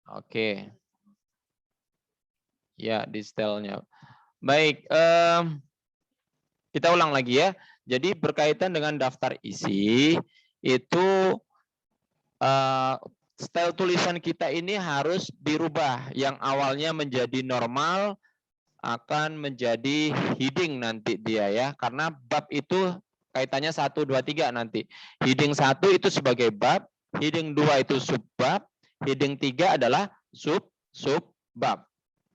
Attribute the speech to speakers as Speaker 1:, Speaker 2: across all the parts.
Speaker 1: Oke. Ya, di stylenya. Baik, kita ulang lagi ya. Jadi berkaitan dengan daftar isi, itu style tulisan kita ini harus dirubah. Yang awalnya menjadi normal, akan menjadi heading nanti dia ya. Karena bab itu kaitannya 1, 2, 3 nanti. Heading 1 itu sebagai bab, heading 2 itu subbab, heading 3 adalah subbab.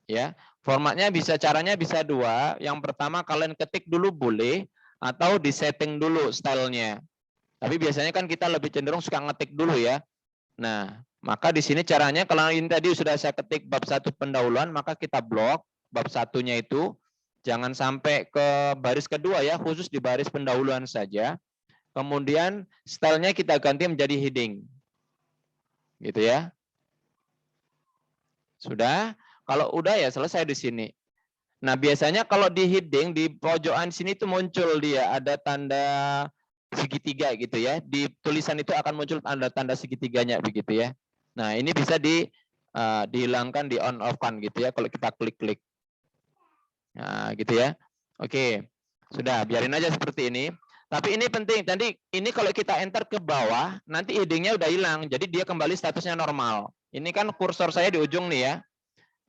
Speaker 1: Ya, formatnya caranya bisa dua. Yang pertama kalian ketik dulu boleh, atau disetting dulu stylenya. Tapi biasanya kan kita lebih cenderung suka ngetik dulu ya. Nah, maka di sini caranya kalau ini tadi sudah saya ketik bab 1 pendahuluan, maka kita blok bab satunya itu jangan sampai ke baris kedua ya, khusus di baris pendahuluan saja. Kemudian stylenya kita ganti menjadi heading. Gitu ya. Sudah? Kalau udah ya selesai di sini. Nah, biasanya kalau di heading di pojokan sini itu muncul dia ada tanda segitiga gitu ya. Di tulisan itu akan muncul tanda segitiganya begitu ya. Nah, ini bisa dihilangkan, di on off kan gitu ya kalau kita klik-klik. Nah, gitu ya. Oke. Sudah, biarin aja seperti ini. Tapi ini penting. Tadi ini kalau kita enter ke bawah, nanti headingnya udah hilang. Jadi dia kembali statusnya normal. Ini kan kursor saya di ujung nih ya.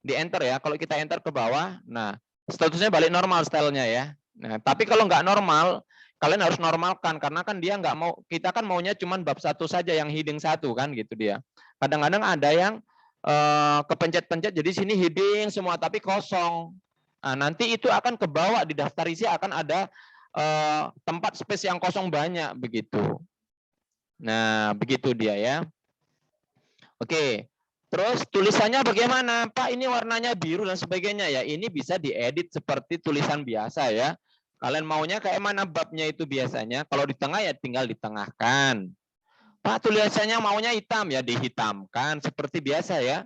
Speaker 1: Di enter ya. Kalau kita enter ke bawah, nah statusnya balik normal stylenya ya. Nah, tapi kalau nggak normal, kalian harus normalkan karena kan dia nggak mau, kita kan maunya cuma bab 1 saja yang heading 1 kan gitu dia. Kadang-kadang ada yang kepencet-pencet jadi sini heading semua tapi kosong. Nah, nanti itu akan ke bawah di daftar isi akan ada tempat space yang kosong banyak begitu. Nah, begitu dia ya. Oke. Terus tulisannya bagaimana? Pak, ini warnanya biru dan sebagainya ya. Ini bisa diedit seperti tulisan biasa ya. Kalian maunya kayak mana babnya itu biasanya? Kalau di tengah ya tinggal ditengahkan. Pak, tulisannya maunya hitam ya dihitamkan seperti biasa ya.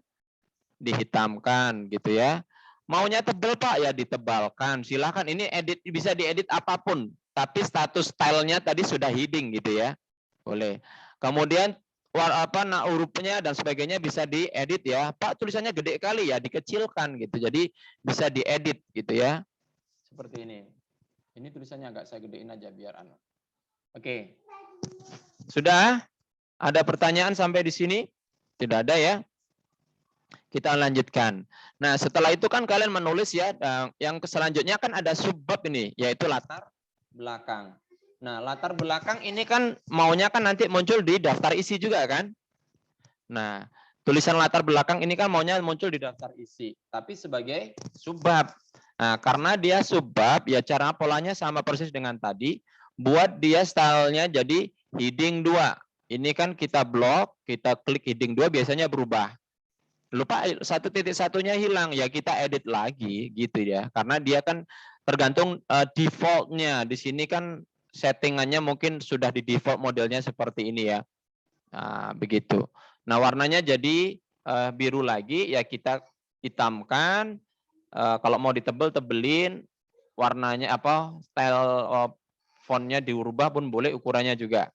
Speaker 1: Dihitamkan gitu ya. Maunya tebal Pak ya ditebalkan. Silahkan ini edit, bisa diedit apapun. Tapi status stylenya tadi sudah heading gitu ya. Boleh. Kemudian hurufnya dan sebagainya bisa diedit ya. Pak, tulisannya gede kali ya, dikecilkan gitu. Jadi bisa diedit gitu ya. Seperti ini. Ini tulisannya agak saya gedein aja biar Oke. Sudah? Ada pertanyaan sampai di sini? Tidak ada ya? Kita lanjutkan. Nah, setelah itu kan kalian menulis ya, yang selanjutnya kan ada subbab ini, yaitu latar belakang. Nah, latar belakang ini kan maunya kan nanti muncul di daftar isi juga kan? Nah, tulisan latar belakang ini kan maunya muncul di daftar isi, tapi sebagai subbab. Nah, karena dia subbab, ya cara polanya sama persis dengan tadi. Buat dia stylenya jadi heading 2. Ini kan kita blok, kita klik heading 2 biasanya berubah. Lupa 1.1-nya hilang, ya kita edit lagi gitu ya. Karena dia kan tergantung defaultnya. Di sini kan settingannya mungkin sudah di default modelnya seperti ini ya. Nah, begitu. Nah, warnanya jadi biru lagi, ya kita hitamkan. Kalau mau ditebel, tebelin. Warnanya style fontnya diubah pun boleh, ukurannya juga.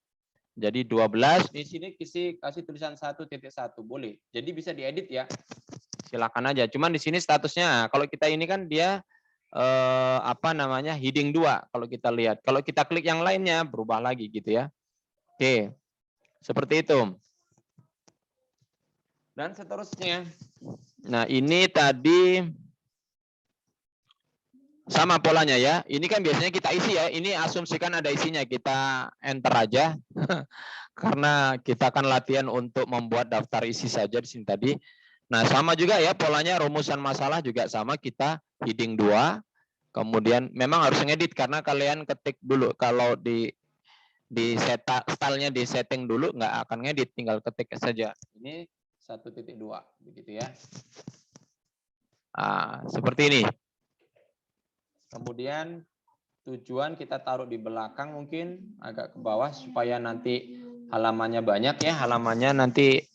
Speaker 1: Jadi 12, di sini kasih tulisan 1.1, boleh. Jadi bisa diedit ya. Silakan aja. Cuman di sini statusnya, kalau kita ini kan dia heading 2 kalau kita lihat. Kalau kita klik yang lainnya berubah lagi gitu ya. Oke. Seperti itu. Dan seterusnya. Nah, ini tadi sama polanya ya. Ini kan biasanya kita isi ya. Ini asumsikan ada isinya. Kita enter aja. Karena kita akan latihan untuk membuat daftar isi saja di sini tadi. Nah, sama juga ya polanya, rumusan masalah juga sama, kita heading 2. Kemudian memang harus ngedit karena kalian ketik dulu. Kalau di stylenya di setting dulu nggak akan ngedit, tinggal ketik saja. Ini 1.2 begitu ya. Nah, seperti ini. Kemudian tujuan kita taruh di belakang mungkin agak ke bawah supaya nanti halamannya banyak ya, halamannya nanti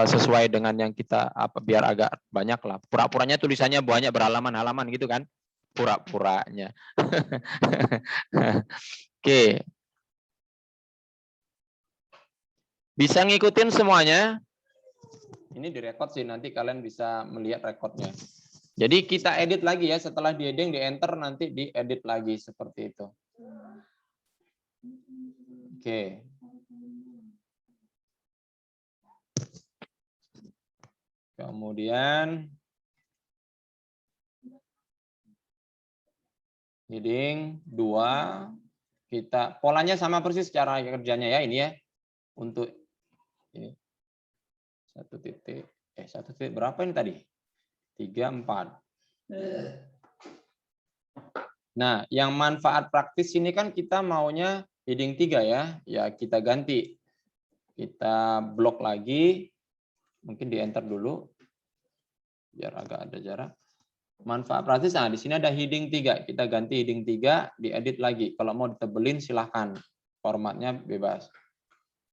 Speaker 1: sesuai dengan yang kita biar agak banyak lah. Pura-puranya tulisannya banyak berhalaman-halaman gitu kan? Pura-puranya. Oke. Bisa ngikutin semuanya? Ini direkod sih, nanti kalian bisa melihat rekodnya. Jadi kita edit lagi ya, setelah di heading, di enter, nanti diedit lagi seperti itu. Oke. Kemudian heading 2, kita polanya sama persis cara kerjanya ya ini ya. Untuk ini 1 titik berapa ini tadi? 3, 4. Nah, yang manfaat praktis ini kan kita maunya heading 3 ya. Ya kita ganti. Kita blok lagi. Mungkin di enter dulu. Biar agak ada jarak. Manfaat praktis, nah di sini ada heading 3. Kita ganti heading 3, diedit lagi. Kalau mau ditebelin silahkan. Formatnya bebas.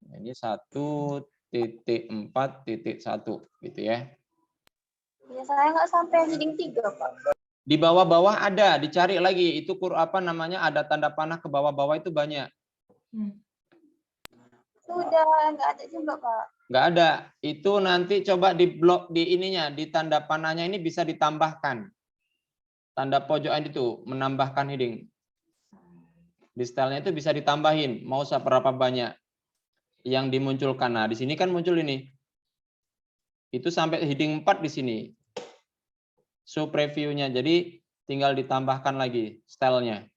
Speaker 1: Ini 1.4.1 gitu ya.
Speaker 2: Ya, saya nggak sampai heading 3, Pak.
Speaker 1: Di bawah-bawah ada, dicari lagi. Itu apa namanya, ada tanda panah ke bawah-bawah itu banyak.
Speaker 2: Sudah, nggak ada juga, Pak.
Speaker 1: Nggak ada. Itu nanti coba di blok di ininya, di tanda panahnya ini bisa ditambahkan. Tanda pojokan itu menambahkan heading. Di stylenya itu bisa ditambahin, mau seberapa banyak yang dimunculkan. Nah, di sini kan muncul ini. Itu sampai heading 4 di sini. Show previewnya. Jadi tinggal ditambahkan lagi stylenya.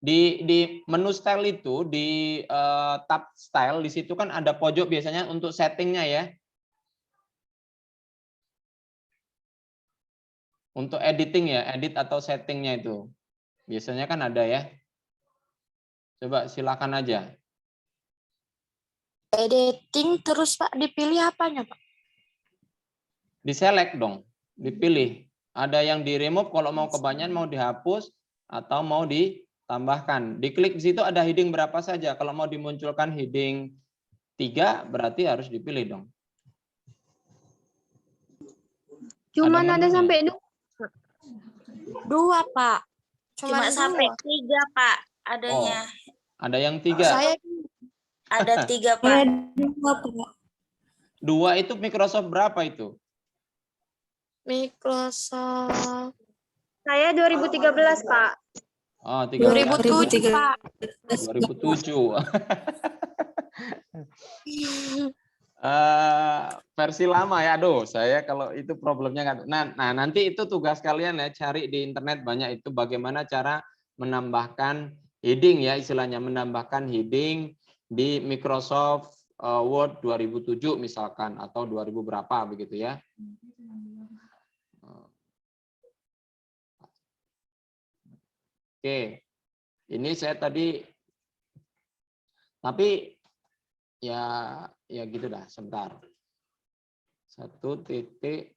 Speaker 1: Di menu style itu, di tab style, di situ kan ada pojok biasanya untuk settingnya ya. Untuk editing ya, edit atau settingnya itu. Biasanya kan ada ya. Coba silakan aja.
Speaker 2: Editing terus, Pak, dipilih apanya, Pak?
Speaker 1: Diselect dong, dipilih. Ada yang di remove kalau mau kebanyakan, mau dihapus atau mau ditambahkan. Diklik di situ ada heading berapa saja. Kalau mau dimunculkan heading 3 berarti harus dipilih dong.
Speaker 2: Cuman ada sampai
Speaker 3: 2, Pak.
Speaker 2: Cuma sampai 3, Pak, adanya.
Speaker 1: Oh, ada yang 3.
Speaker 2: Saya ada 3, Pak.
Speaker 1: 2 itu Microsoft berapa itu?
Speaker 2: Microsoft. Saya 2013, Pak.
Speaker 1: Oh, 2007,
Speaker 2: Pak.
Speaker 1: 2007. Versi lama ya, aduh, saya kalau itu problemnya kan. Nah, nanti itu tugas kalian ya, cari di internet banyak itu bagaimana cara menambahkan heading ya, istilahnya menambahkan heading di Microsoft Word 2007 misalkan atau 2000 berapa begitu ya. Oke, ini saya tadi, tapi ya gitu dah, sebentar. 1.4.2.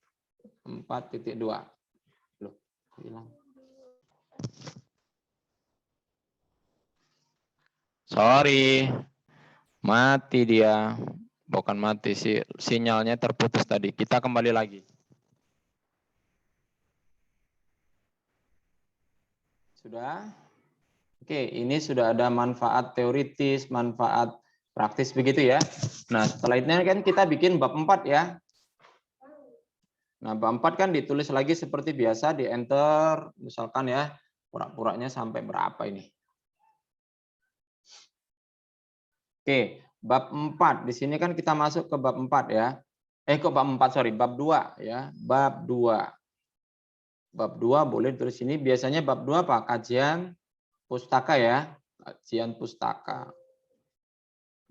Speaker 1: Loh, hilang. Sorry, mati dia. Bukan mati sih, sinyalnya terputus tadi. Kita kembali lagi. Sudah? Oke, ini sudah ada manfaat teoritis, manfaat praktis begitu ya. Nah, setelah itu kan kita bikin bab 4 ya. Nah, bab 4 kan ditulis lagi seperti biasa, di enter, misalkan ya, pura-puranya sampai berapa ini. Oke, bab 4. Di sini kan kita masuk ke bab 4 ya. Ke bab 4, sorry, bab 2 ya. Bab 2. Bab 2 boleh ditulis sini. Biasanya bab 2 apa? Kajian pustaka ya. Kajian pustaka.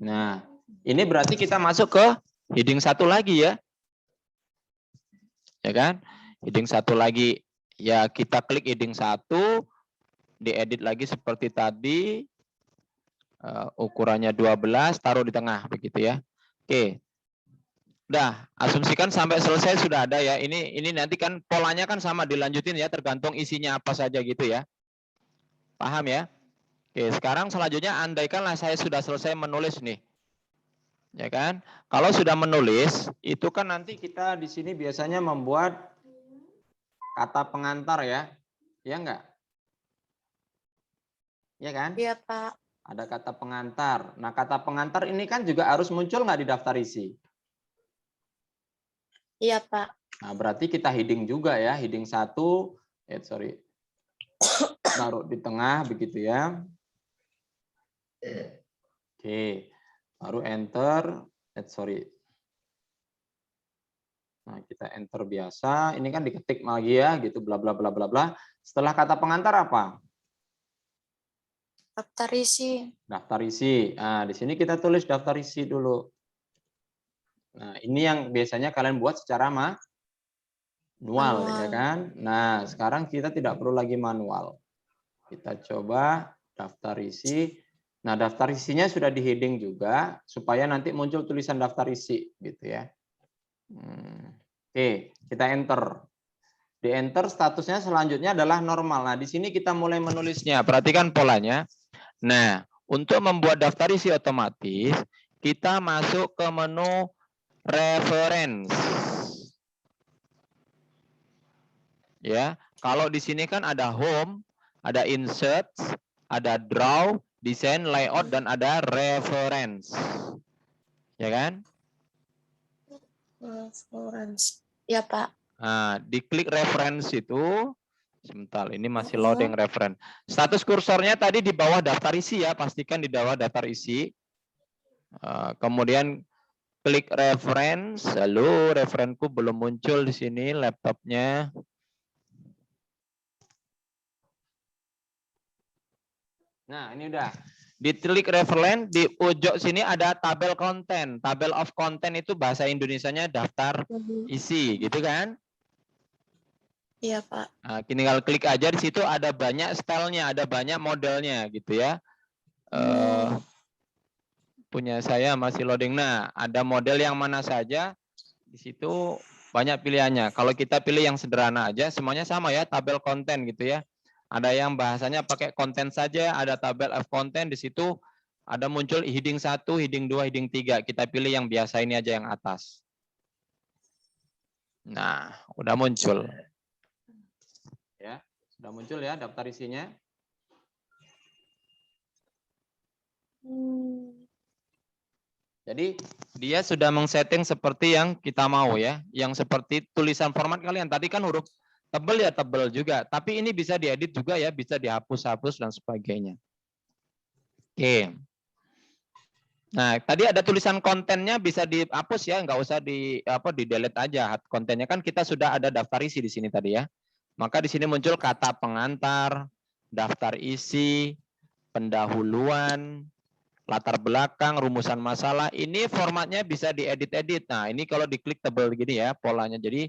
Speaker 1: Nah, ini berarti kita masuk ke heading 1 lagi ya. Ya kan? Heading 1 lagi. Ya, kita klik heading 1, diedit lagi seperti tadi. Ukurannya 12, taruh di tengah begitu ya. Oke. Udah, asumsikan sampai selesai sudah ada ya. Ini nanti kan polanya kan sama dilanjutin ya, tergantung isinya apa saja gitu ya. Paham ya? Oke, sekarang selanjutnya andaikanlah saya sudah selesai menulis nih. Ya kan? Kalau sudah menulis, itu kan nanti kita di sini biasanya membuat kata pengantar ya. Ya enggak? Ya kan?
Speaker 2: Iya, Pak.
Speaker 3: Ada kata pengantar. Nah, kata pengantar ini kan juga harus muncul nggak di daftar isi?
Speaker 2: Iya, Pak.
Speaker 3: Nah, berarti kita heading juga ya. Heading 1, taruh di tengah begitu ya. Oke, baru enter. Nah, kita enter biasa. Ini kan diketik lagi ya, gitu bla bla bla bla bla. Setelah kata pengantar apa?
Speaker 2: Daftar isi.
Speaker 3: Daftar isi. Nah, di sini kita tulis daftar isi dulu. Nah, ini yang biasanya kalian buat secara manual, ya kan? Nah, sekarang kita tidak perlu lagi manual. Kita coba daftar isi. Nah, daftar isinya sudah di heading juga supaya nanti muncul tulisan daftar isi gitu ya. Oke, kita enter. Di enter statusnya selanjutnya adalah normal. Nah, di sini kita mulai menulisnya.
Speaker 1: Perhatikan polanya. Nah, untuk membuat daftar isi otomatis, kita masuk ke menu reference. Ya, kalau di sini kan ada home, ada insert, ada draw, design, layout, dan ada reference. Ya kan?
Speaker 2: Reference. Ya, Pak.
Speaker 1: Nah, diklik reference itu, sebentar, ini masih loading reference. Status kursornya tadi di bawah daftar isi ya, pastikan di bawah daftar isi. Kemudian klik reference, lalu referenku belum muncul di sini laptopnya.
Speaker 3: Nah, ini udah.
Speaker 1: Diklik reference, di pojok sini ada tabel konten. Tabel of content itu bahasa Indonesianya daftar isi, gitu kan?
Speaker 2: Iya, Pak.
Speaker 1: Nah, tinggal klik aja, di situ ada banyak stylenya, ada banyak modelnya gitu ya. Punya saya masih loading. Nah, ada model yang mana saja, di situ banyak pilihannya. Kalau kita pilih yang sederhana aja, semuanya sama ya, tabel konten gitu ya. Ada yang bahasanya pakai konten saja, ada tabel of content, di situ ada muncul heading 1, heading 2, heading 3. Kita pilih yang biasa ini aja, yang atas. Nah, udah muncul.
Speaker 3: Ya, sudah muncul ya daftar isinya.
Speaker 1: Jadi dia sudah mengsetting seperti yang kita mau ya, yang seperti tulisan format kalian. Tadi kan huruf tebel ya tebel juga, tapi ini bisa diedit juga ya, bisa dihapus-hapus dan sebagainya. Oke. Nah, tadi ada tulisan kontennya bisa dihapus ya, nggak usah di delete aja. Kontennya kan kita sudah ada daftar isi di sini tadi ya. Maka di sini muncul kata pengantar, daftar isi, pendahuluan, latar belakang, rumusan masalah. Ini formatnya bisa diedit-edit. Nah, ini kalau diklik tebal gini ya polanya. Jadi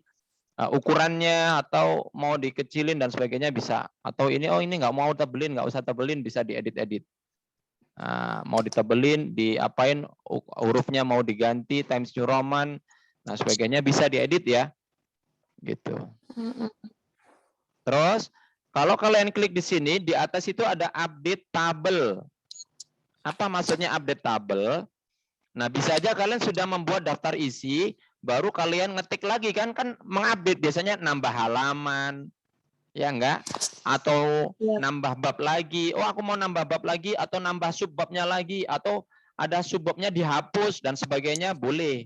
Speaker 1: ukurannya atau mau dikecilin dan sebagainya bisa. Atau ini nggak mau tebelin, nggak usah tebelin, bisa diedit-edit. Nah, mau ditebelin, diapain, hurufnya mau diganti, Times New Roman, nah sebagainya bisa diedit ya. Gitu. Terus, kalau kalian klik di sini, di atas itu ada update tabel. Apa maksudnya update tabel? Nah, bisa aja kalian sudah membuat daftar isi, baru kalian ngetik lagi kan mengupdate biasanya nambah halaman, ya enggak? Atau nambah bab lagi. Oh, aku mau nambah bab lagi atau nambah subbabnya lagi atau ada subbabnya dihapus dan sebagainya boleh.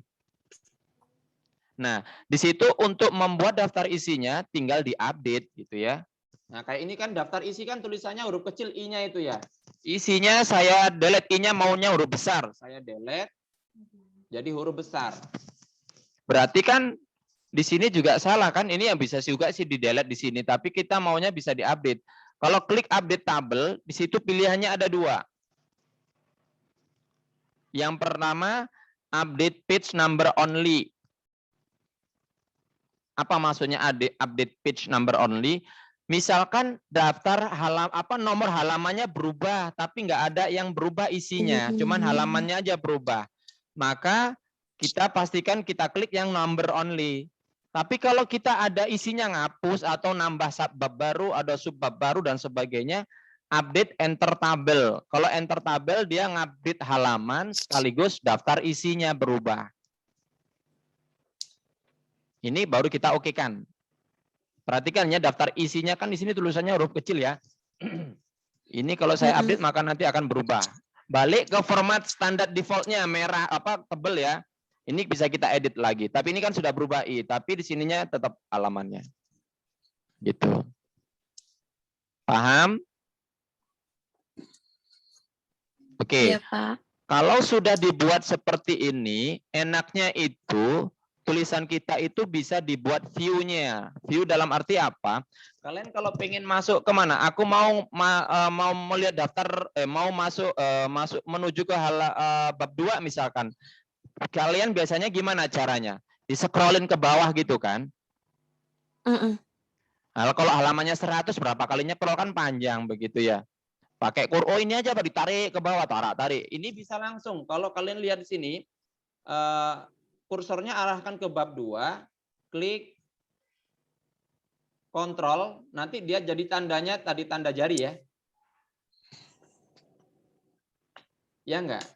Speaker 1: Nah, di situ untuk membuat daftar isinya tinggal diupdate gitu ya.
Speaker 3: Nah, kayak ini kan daftar isi kan tulisannya huruf kecil I-nya itu ya.
Speaker 1: Isinya saya delete I-nya maunya huruf besar.
Speaker 3: Saya delete jadi huruf besar.
Speaker 1: Berarti kan di sini juga salah kan? Ini yang bisa juga sih di delete di sini, tapi kita maunya bisa diupdate. Kalau klik update tabel, di situ pilihannya ada 2. Yang pertama, update page number only. Apa maksudnya update page number only? Misalkan daftar nomor halamannya berubah, tapi nggak ada yang berubah isinya, cuman halamannya aja berubah. Maka kita pastikan kita klik yang number only. Tapi kalau kita ada isinya ngapus atau nambah subbab baru, ada subbab baru dan sebagainya, update enter tabel. Kalau enter tabel dia ngupdate halaman sekaligus daftar isinya berubah. Ini baru kita okekan. Perhatikan ya, daftar isinya kan di sini tulisannya huruf kecil ya. Ini kalau saya update maka nanti akan berubah. balik ke format standar defaultnya merah apa tebel ya. Ini bisa kita edit lagi. Tapi ini kan sudah berubah tapi di sininya tetap halamannya. Gitu. Paham? Oke.
Speaker 2: Iya, Pak.
Speaker 1: Kalau sudah dibuat seperti ini, enaknya itu tulisan kita itu bisa dibuat view-nya. View dalam arti apa? Kalian kalau pengen masuk ke mana? Aku mau mau melihat daftar mau masuk menuju ke bab 2 misalkan. Kalian biasanya gimana caranya? Di-scrollin ke bawah gitu kan? Nah, kalau halamannya 100 berapa kalinya scroll kan panjang begitu ya. Pakai ini aja Pak, ditarik ke bawah, tarik. Ini bisa langsung. Kalau kalian lihat di sini, kursornya arahkan ke bab 2, klik kontrol, nanti dia jadi tandanya tadi tanda jari ya. Ya enggak?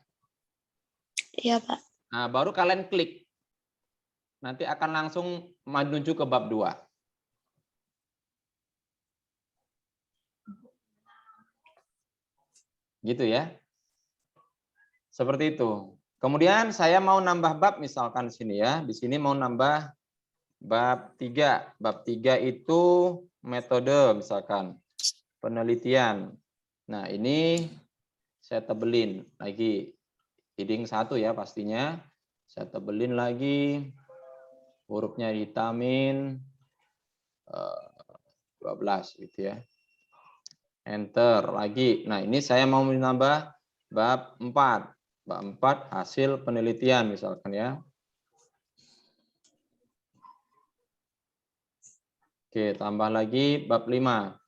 Speaker 2: Iya, Pak.
Speaker 1: Nah, baru kalian klik. Nanti akan langsung menuju ke bab 2. Gitu ya. Seperti itu. Kemudian saya mau nambah bab misalkan di sini ya. Di sini mau nambah bab 3. Bab 3 itu metode misalkan. Penelitian. Nah, ini saya tebelin lagi. Heading 1 ya pastinya. Saya tebelin lagi. Hurufnya dihitamin 12 gitu ya. Enter lagi. Nah, ini saya mau menambah bab 4. Bab 4 hasil penelitian misalkan ya. Oke, tambah lagi bab 5.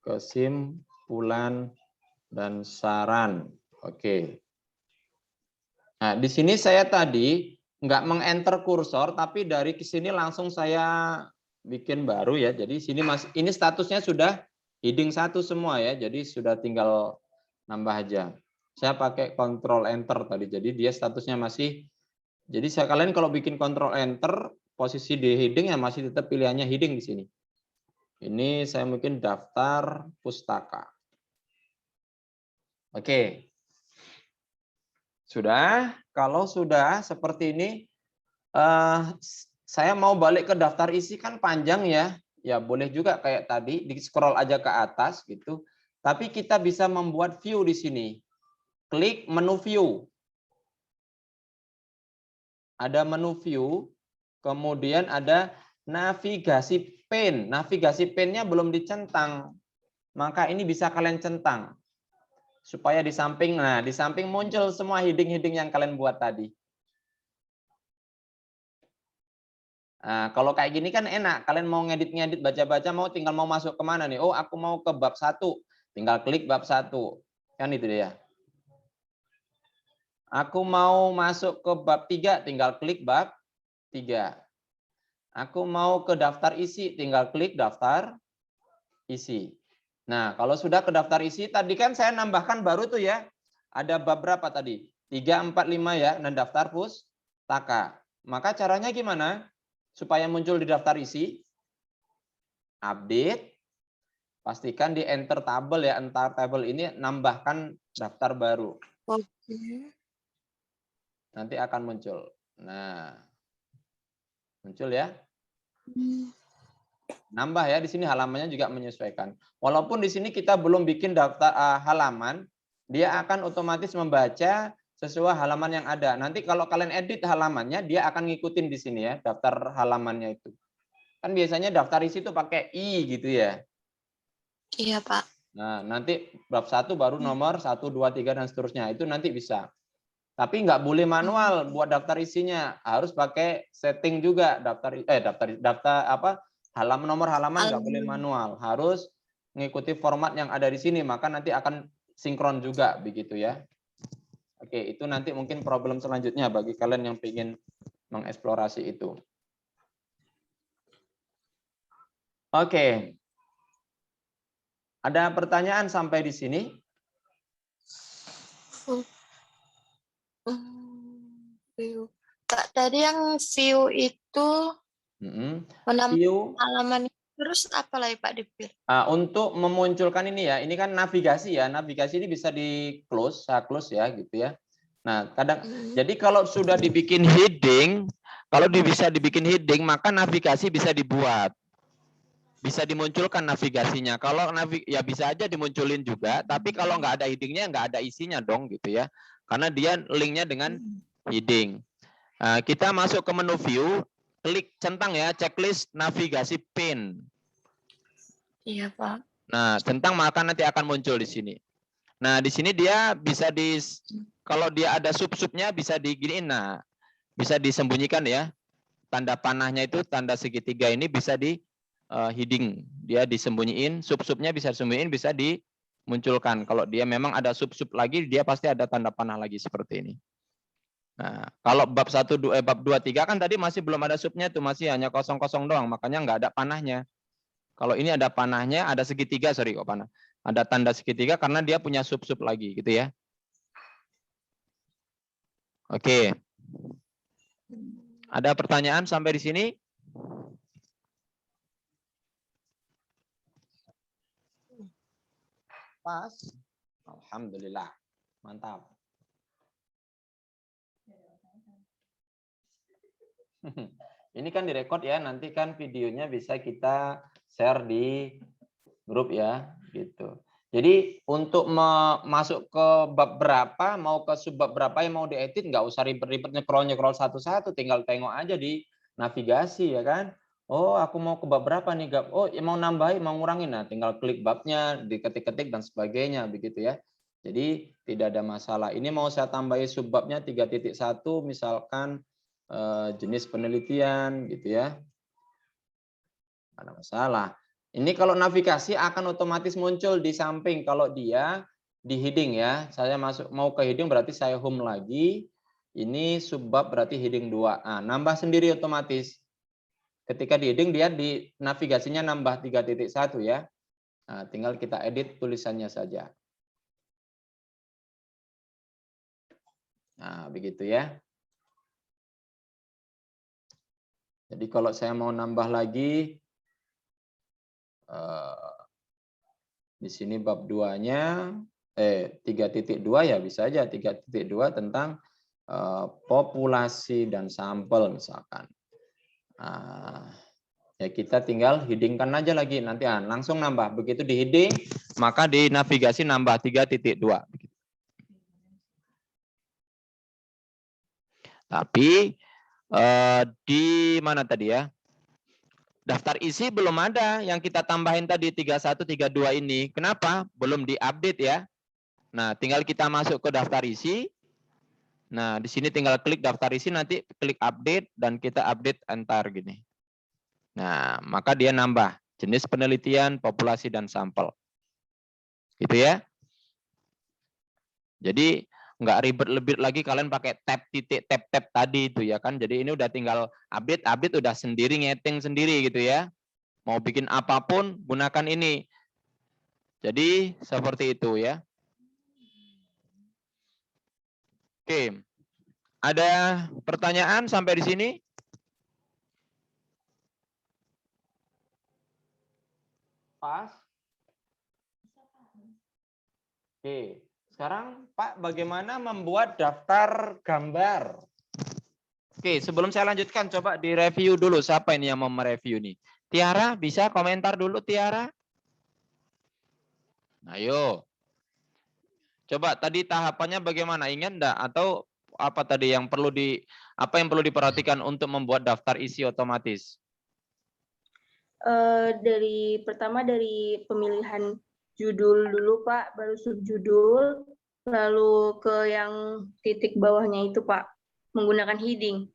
Speaker 1: Kesimpulan dan saran. Oke. Nah, di sini saya tadi nggak meng-enter kursor, tapi dari ke sini langsung saya bikin baru ya. Jadi sini ini statusnya sudah heading 1 semua ya. Jadi sudah tinggal nambah aja. Saya pakai Ctrl Enter tadi. Jadi dia statusnya masih. Jadi kalian kalau bikin Ctrl Enter, posisi di heading ya masih tetap pilihannya heading di sini. Ini saya mungkin daftar pustaka. Oke. Sudah, kalau sudah seperti ini, saya mau balik ke daftar isi kan panjang ya. Ya boleh juga kayak tadi, di scroll aja ke atas gitu. Tapi kita bisa membuat view di sini. Klik menu view. Ada menu view, kemudian ada navigasi pane. Navigasi pane-nya belum dicentang. Maka ini bisa kalian centang. Supaya di samping, nah di samping muncul semua heading-heading yang kalian buat tadi. Nah, kalau kayak gini kan enak. Kalian mau ngedit-ngedit, baca-baca, tinggal mau masuk kemana nih? Oh, aku mau ke bab 1. Tinggal klik bab 1. Kan itu dia. Aku mau masuk ke bab 3, tinggal klik bab 3. Aku mau ke daftar isi, tinggal klik daftar isi. Nah, kalau sudah ke daftar isi, tadi kan saya nambahkan baru tuh ya. Ada bab berapa tadi? 3, 4, 5 ya, dan daftar pustaka. Maka caranya gimana? Supaya muncul di daftar isi, update, pastikan di enter table ya, enter table ini nambahkan daftar baru.
Speaker 2: Oke.
Speaker 1: Nanti akan muncul. Nah, muncul ya. Nambah ya, di sini halamannya juga menyesuaikan. Walaupun di sini kita belum bikin daftar halaman, dia akan otomatis membaca sesuai halaman yang ada. Nanti kalau kalian edit halamannya, dia akan ngikutin di sini ya, daftar halamannya itu. Kan biasanya daftar isi itu pakai I gitu ya.
Speaker 2: Iya, Pak.
Speaker 1: Nah, nanti bab 1 baru nomor 1, 2, 3 dan seterusnya. Itu nanti bisa. Tapi nggak boleh manual buat daftar isinya. Harus pakai setting juga daftar halaman nomor halaman nggak boleh manual. Harus mengikuti format yang ada di sini, maka nanti akan sinkron juga begitu ya. Oke, itu nanti mungkin problem selanjutnya bagi kalian yang ingin mengeksplorasi itu. Oke. Ada pertanyaan sampai di sini?
Speaker 2: View. Kak, tadi yang view itu menambah
Speaker 1: View
Speaker 2: halaman
Speaker 4: Terus apa lagi Pak Dipil?
Speaker 3: Untuk memunculkan ini ya, ini kan navigasi ya. Navigasi ini bisa di close, saya close ya gitu ya. Nah, jadi kalau sudah
Speaker 1: Dibikin heading, kalau bisa dibikin heading, maka navigasi bisa dibuat. Bisa dimunculkan navigasinya. Kalau ya bisa aja dimunculin juga, tapi kalau nggak ada headingnya, nggak ada isinya dong gitu ya. Karena dia linknya dengan heading. Kita masuk ke menu view, klik centang ya, checklist navigasi pin.
Speaker 4: Iya Pak.
Speaker 1: Nah, centang maka nanti akan muncul di sini. Nah, di sini dia bisa kalau dia ada sub-subnya bisa diginiin. Nah, bisa disembunyikan ya. Tanda panahnya itu, tanda segitiga ini bisa di heading. Dia disembunyiin, sub-subnya bisa disembunyiin, bisa dimunculkan. Kalau dia memang ada sub-sub lagi, dia pasti ada tanda panah lagi seperti ini. Nah, kalau bab 1, bab 2, 3 kan tadi masih belum ada subnya tuh, masih hanya kosong-kosong doang, makanya nggak ada panahnya. Kalau ini ada panahnya, ada segitiga, sorry kok panah. Ada tanda segitiga karena dia punya sub-sub lagi gitu ya. Oke. Ada pertanyaan sampai di sini? Pas. Alhamdulillah. Mantap. Ini kan direkod ya, nanti kan videonya bisa kita share di grup ya, gitu. Jadi untuk masuk ke bab berapa, mau ke subbab berapa yang mau diedit, nggak usah ribet-ribet nyekrol satu-satu, tinggal tengok aja di navigasi ya kan. Oh, aku mau ke bab berapa nih, Gap? Oh, ya mau nambahin, mau ngurangin. Nah, tinggal klik babnya, diketik-ketik dan sebagainya begitu ya. Jadi tidak ada masalah. Ini mau saya tambahin subbabnya 3.1 misalkan jenis penelitian gitu ya. Tidak ada masalah. Ini kalau navigasi akan otomatis muncul di samping kalau dia di heading ya. Saya mau ke heading berarti saya home lagi. Ini subbab berarti heading 2. Nah, nambah sendiri otomatis. Ketika di heading dia di navigasinya nambah 3.1 ya. Nah, tinggal kita edit tulisannya saja. Nah, begitu ya. Jadi kalau saya mau nambah lagi di sini bab 2-nya 3.2 ya bisa aja 3.2 tentang populasi dan sampel misalkan. Ya kita tinggal headingkan aja lagi nanti langsung nambah. Begitu di heading maka di navigasi nambah 3.2. Tapi di mana tadi ya? Daftar isi belum ada yang kita tambahin tadi 31, 32 ini. Kenapa? Belum diupdate ya. Nah, tinggal kita masuk ke daftar isi. Nah, di sini tinggal klik daftar isi, nanti klik update dan kita update antar gini. Nah, maka dia nambah jenis penelitian, populasi dan sampel. Gitu ya. Jadi nggak ribet-ribet lagi kalian pakai tab titik tab tadi itu ya kan. Jadi ini udah tinggal update udah sendiri ngeting sendiri gitu ya. Mau bikin apapun gunakan ini. Jadi seperti itu ya. Oke. Ada pertanyaan sampai di sini? Pas. Oke. Sekarang Pak, bagaimana membuat daftar gambar? Oke, sebelum saya lanjutkan, coba direview dulu. Siapa ini yang mau mereview nih? Tiara, bisa komentar dulu Tiara? Ayo. Coba tadi tahapannya bagaimana? Ingat enggak? Atau apa tadi yang perlu diperhatikan untuk membuat daftar isi otomatis?
Speaker 2: Pertama dari pemilihan judul dulu Pak, baru subjudul, lalu ke yang titik bawahnya itu Pak, menggunakan heading.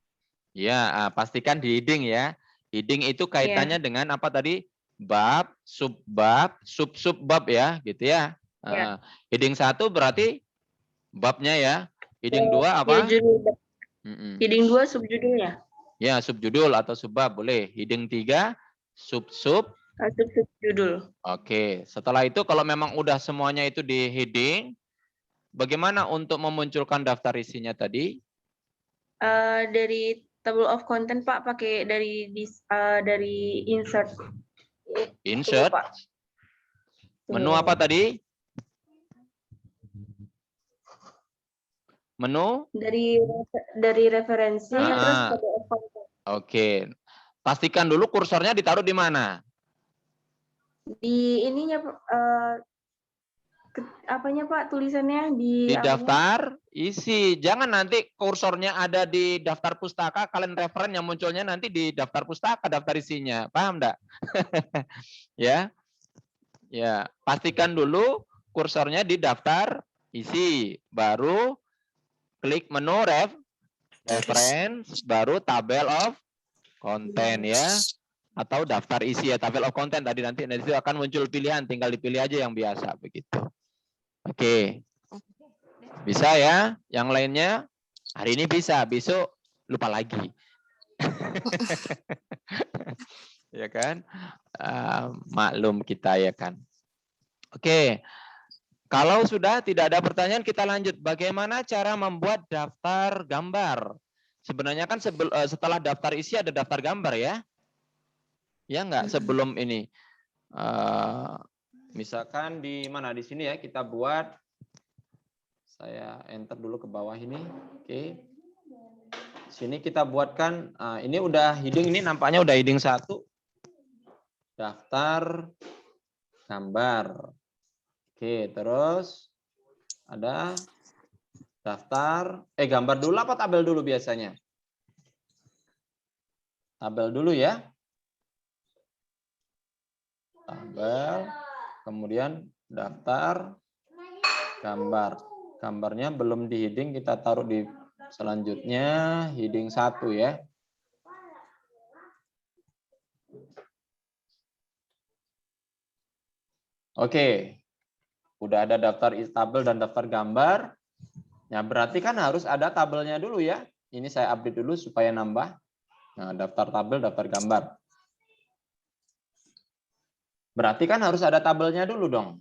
Speaker 1: Ya, pastikan di heading ya. Heading itu kaitannya dengan apa tadi? Bab, subbab, sub-subbab ya, gitu ya. Heading 1 berarti babnya ya. Heading 2 apa?
Speaker 2: Ya, judul. Heading 2 subjudulnya.
Speaker 1: Ya, subjudul atau subbab boleh. Heading 3 sub-sub.
Speaker 2: Subjudul.
Speaker 1: Oke, setelah itu kalau memang udah semuanya itu di heading, bagaimana untuk memunculkan daftar isinya tadi?
Speaker 2: Dari table of content Pak, pakai dari insert
Speaker 1: Insert.
Speaker 2: Pak.
Speaker 1: Menu apa tadi? Menu?
Speaker 2: Dari referensi terus
Speaker 1: Ah,
Speaker 2: PDF konten.
Speaker 1: oke. Pastikan dulu kursornya ditaruh di mana?
Speaker 2: Di ininya apanya Pak tulisannya
Speaker 1: Di
Speaker 2: apanya?
Speaker 1: daftar isi. Jangan nanti kursornya ada di daftar pustaka, kalian referen yang munculnya nanti di daftar pustaka, daftar isinya. Paham enggak? Ya. Ya, pastikan dulu kursornya di daftar isi, baru klik menu reference, baru tabel of content ya, atau daftar isi ya, tabel of content tadi nanti itu akan muncul pilihan, tinggal dipilih aja yang biasa begitu. Oke, bisa ya. Yang lainnya hari ini bisa, besok lupa lagi. Ya kan, maklum kita ya kan. Oke. Kalau sudah tidak ada pertanyaan, kita lanjut. Bagaimana cara membuat daftar gambar? Sebenarnya kan setelah daftar isi ada daftar gambar ya? Ya enggak? Sebelum ini.
Speaker 3: Misalkan di mana? Di sini ya, kita buat. Saya enter dulu ke bawah ini. Oke. Sini kita buatkan. Ini udah heading, ini nampaknya udah heading 1. Daftar gambar. Oke, terus ada daftar, gambar dulu apa tabel dulu biasanya? Tabel dulu ya. Tabel, kemudian daftar, gambar. Gambarnya belum di heading, kita taruh di selanjutnya, heading 1 ya. Oke. Udah ada daftar tabel dan daftar gambar. Ya, berarti kan harus ada tabelnya dulu ya. Ini saya update dulu supaya nambah. Nah, daftar tabel, daftar gambar. Berarti kan harus ada tabelnya dulu dong.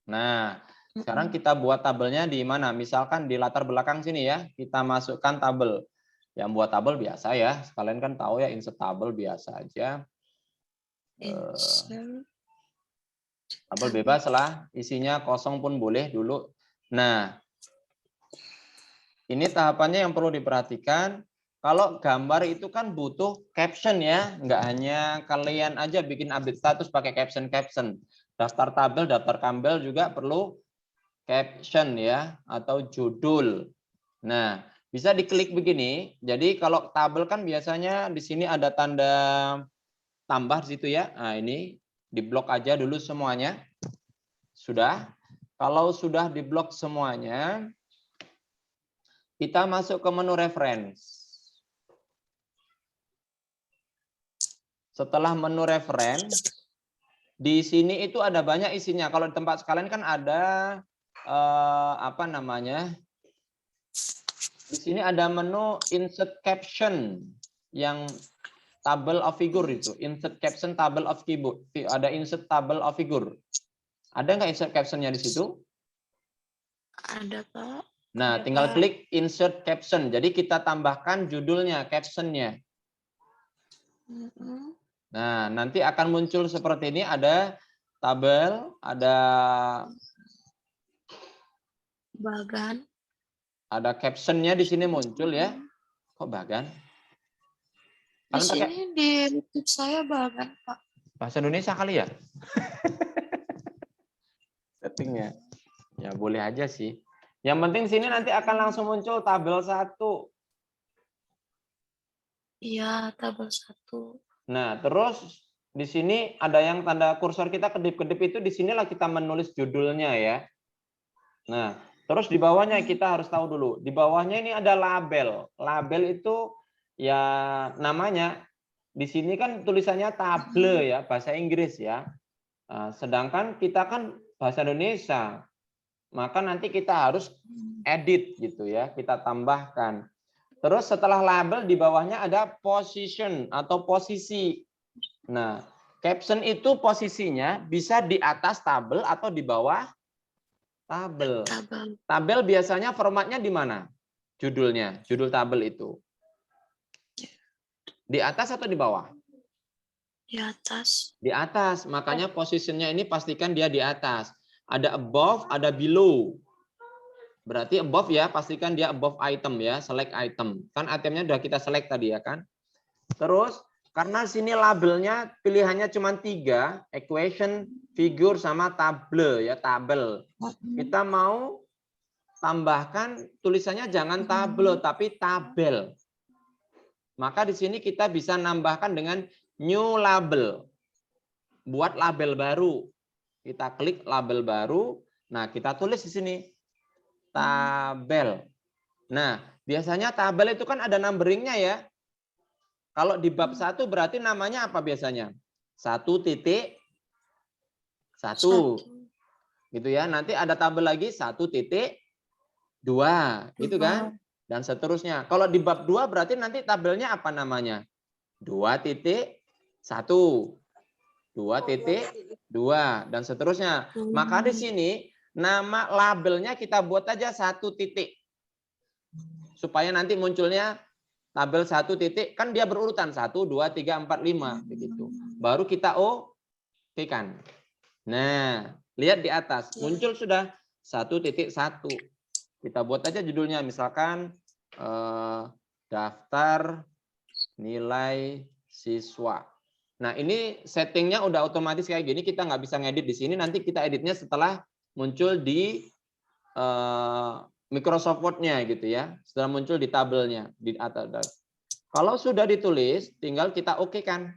Speaker 3: Nah, sekarang kita buat tabelnya di mana? Misalkan di latar belakang sini ya. Kita masukkan tabel. Yang buat tabel biasa ya. Sekalian kan tahu ya, insert tabel biasa aja. Tabel bebas lah, isinya kosong pun boleh dulu. Nah, ini tahapannya yang perlu diperhatikan. Kalau gambar itu kan butuh caption ya, nggak hanya kalian aja bikin update status pakai caption. Daftar tabel, daftar gambar juga perlu caption ya, atau judul. Nah, bisa diklik begini. Jadi kalau tabel kan biasanya di sini ada tanda tambah di situ ya. Nah, ini diblok aja dulu semuanya. Sudah. Kalau sudah diblok semuanya, kita masuk ke menu reference. Setelah menu reference, di sini itu ada banyak isinya. Kalau di tempat sekalian kan ada apa namanya? Di sini ada menu insert caption yang table of figure itu, insert caption table of keyboard. Ada insert table of figure. Ada nggak insert captionnya di situ?
Speaker 4: Ada, Pak.
Speaker 3: Nah, tinggal klik insert caption. Jadi kita tambahkan judulnya, captionnya. Nah, nanti akan muncul seperti ini. Ada tabel, ada
Speaker 4: Bagan.
Speaker 3: ada captionnya di sini muncul ya. Kok bagan?
Speaker 4: Di sini di YouTube saya bagan, Pak.
Speaker 3: Bahasa Indonesia kali ya? Settingnya. Ya boleh aja sih. Yang penting sini nanti akan langsung muncul tabel 1.
Speaker 4: Iya, tabel 1.
Speaker 3: Nah, terus di sini ada yang tanda kursor kita kedip-kedip itu, di sinilah kita menulis judulnya ya. Nah, terus di bawahnya kita harus tahu dulu. Di bawahnya ini ada label. Label itu ya namanya di sini kan tulisannya table ya, bahasa Inggris ya. Nah, sedangkan kita kan bahasa Indonesia. Maka nanti kita harus edit gitu ya, kita tambahkan. Terus setelah label di bawahnya ada position atau posisi. Nah, caption itu posisinya bisa di atas tabel atau di bawah tabel. Tabel biasanya formatnya di mana? Judulnya, judul tabel itu. Di atas atau di bawah?
Speaker 4: Di atas.
Speaker 3: Di atas, makanya posisinya ini pastikan dia di atas. Ada above, ada below. Berarti above ya, pastikan dia above item ya, select item. Kan itemnya udah kita select tadi ya kan. Terus, karena sini labelnya pilihannya cuma 3, equation, figure, sama table ya, tabel. Kita mau tambahkan tulisannya jangan tabel, tapi tabel. Maka di sini kita bisa nambahkan dengan new label. Buat label baru. Kita klik label baru. Nah, kita tulis di sini. Tabel. Nah, biasanya tabel itu kan ada numberingnya ya. Kalau di bab 1 berarti namanya apa biasanya? 1.1. Gitu ya. Nanti ada tabel lagi 1.2. Gitu kan? Dan seterusnya. Kalau di bab 2 berarti nanti tabelnya apa namanya? 2.1. 2.2 dan seterusnya. Maka di sini nama labelnya kita buat aja 1 titik. Supaya nanti munculnya tabel 1 titik, kan dia berurutan 1 2 3 4 5 begitu. Baru kita oke-kan. Nah, lihat di atas muncul sudah 1.1. Kita buat aja judulnya misalkan daftar nilai siswa. Nah, ini settingnya udah otomatis kayak gini, kita nggak bisa ngedit di sini, nanti kita editnya setelah muncul di Microsoft Word-nya gitu ya, setelah muncul di tabelnya di atas. Kalau sudah ditulis, tinggal kita oke-kan.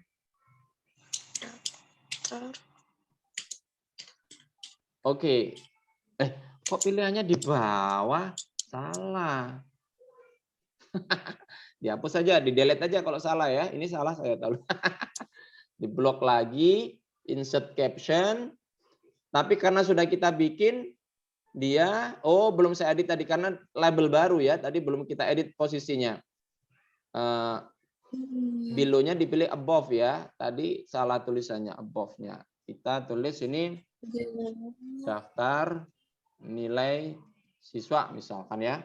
Speaker 3: Oke. Kok pilihannya di bawah? Salah. Dihapus saja, di-delete aja kalau salah ya. Ini salah saya tahu. Diblok lagi, insert caption. Tapi karena sudah kita bikin, dia, belum saya edit tadi karena label baru ya. Tadi belum kita edit posisinya. Below-nya dipilih above ya. Tadi salah tulisannya above-nya. Kita tulis ini daftar nilai siswa misalkan ya.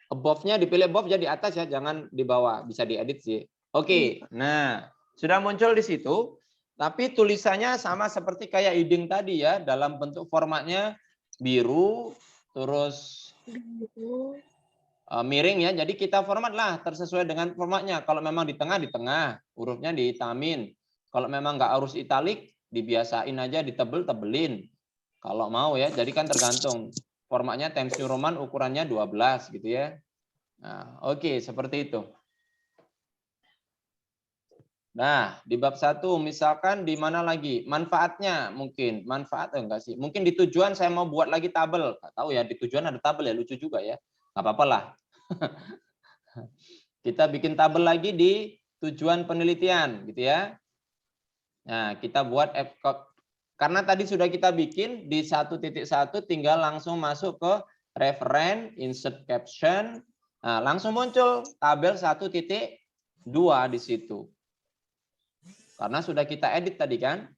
Speaker 3: Above-nya dipilih above jadi atas ya, jangan di bawah. Bisa diedit sih. Oke, nah sudah muncul di situ. Tapi tulisannya sama seperti kayak heading tadi ya, dalam bentuk formatnya biru, terus miring ya. Jadi kita format lah tersesuai dengan formatnya. Kalau memang di tengah, hurufnya dihitamin. Kalau memang nggak harus italik, dibiasain aja, ditebelin. Kalau mau ya, jadi kan tergantung. Formatnya Times New Roman ukurannya 12 gitu ya. Nah, oke, seperti itu. Nah, di bab 1 misalkan di mana lagi? Manfaatnya mungkin. Manfaat enggak sih? Mungkin di tujuan saya mau buat lagi tabel. Nggak tahu ya, di tujuan ada tabel ya, lucu juga ya. Nggak apa-apa lah. Kita bikin tabel lagi di tujuan penelitian gitu ya. Nah, kita buat karena tadi sudah kita bikin di 1.1 tinggal langsung masuk ke referen, insert caption. Nah, langsung muncul tabel 1.2 di situ. Karena sudah kita edit tadi kan.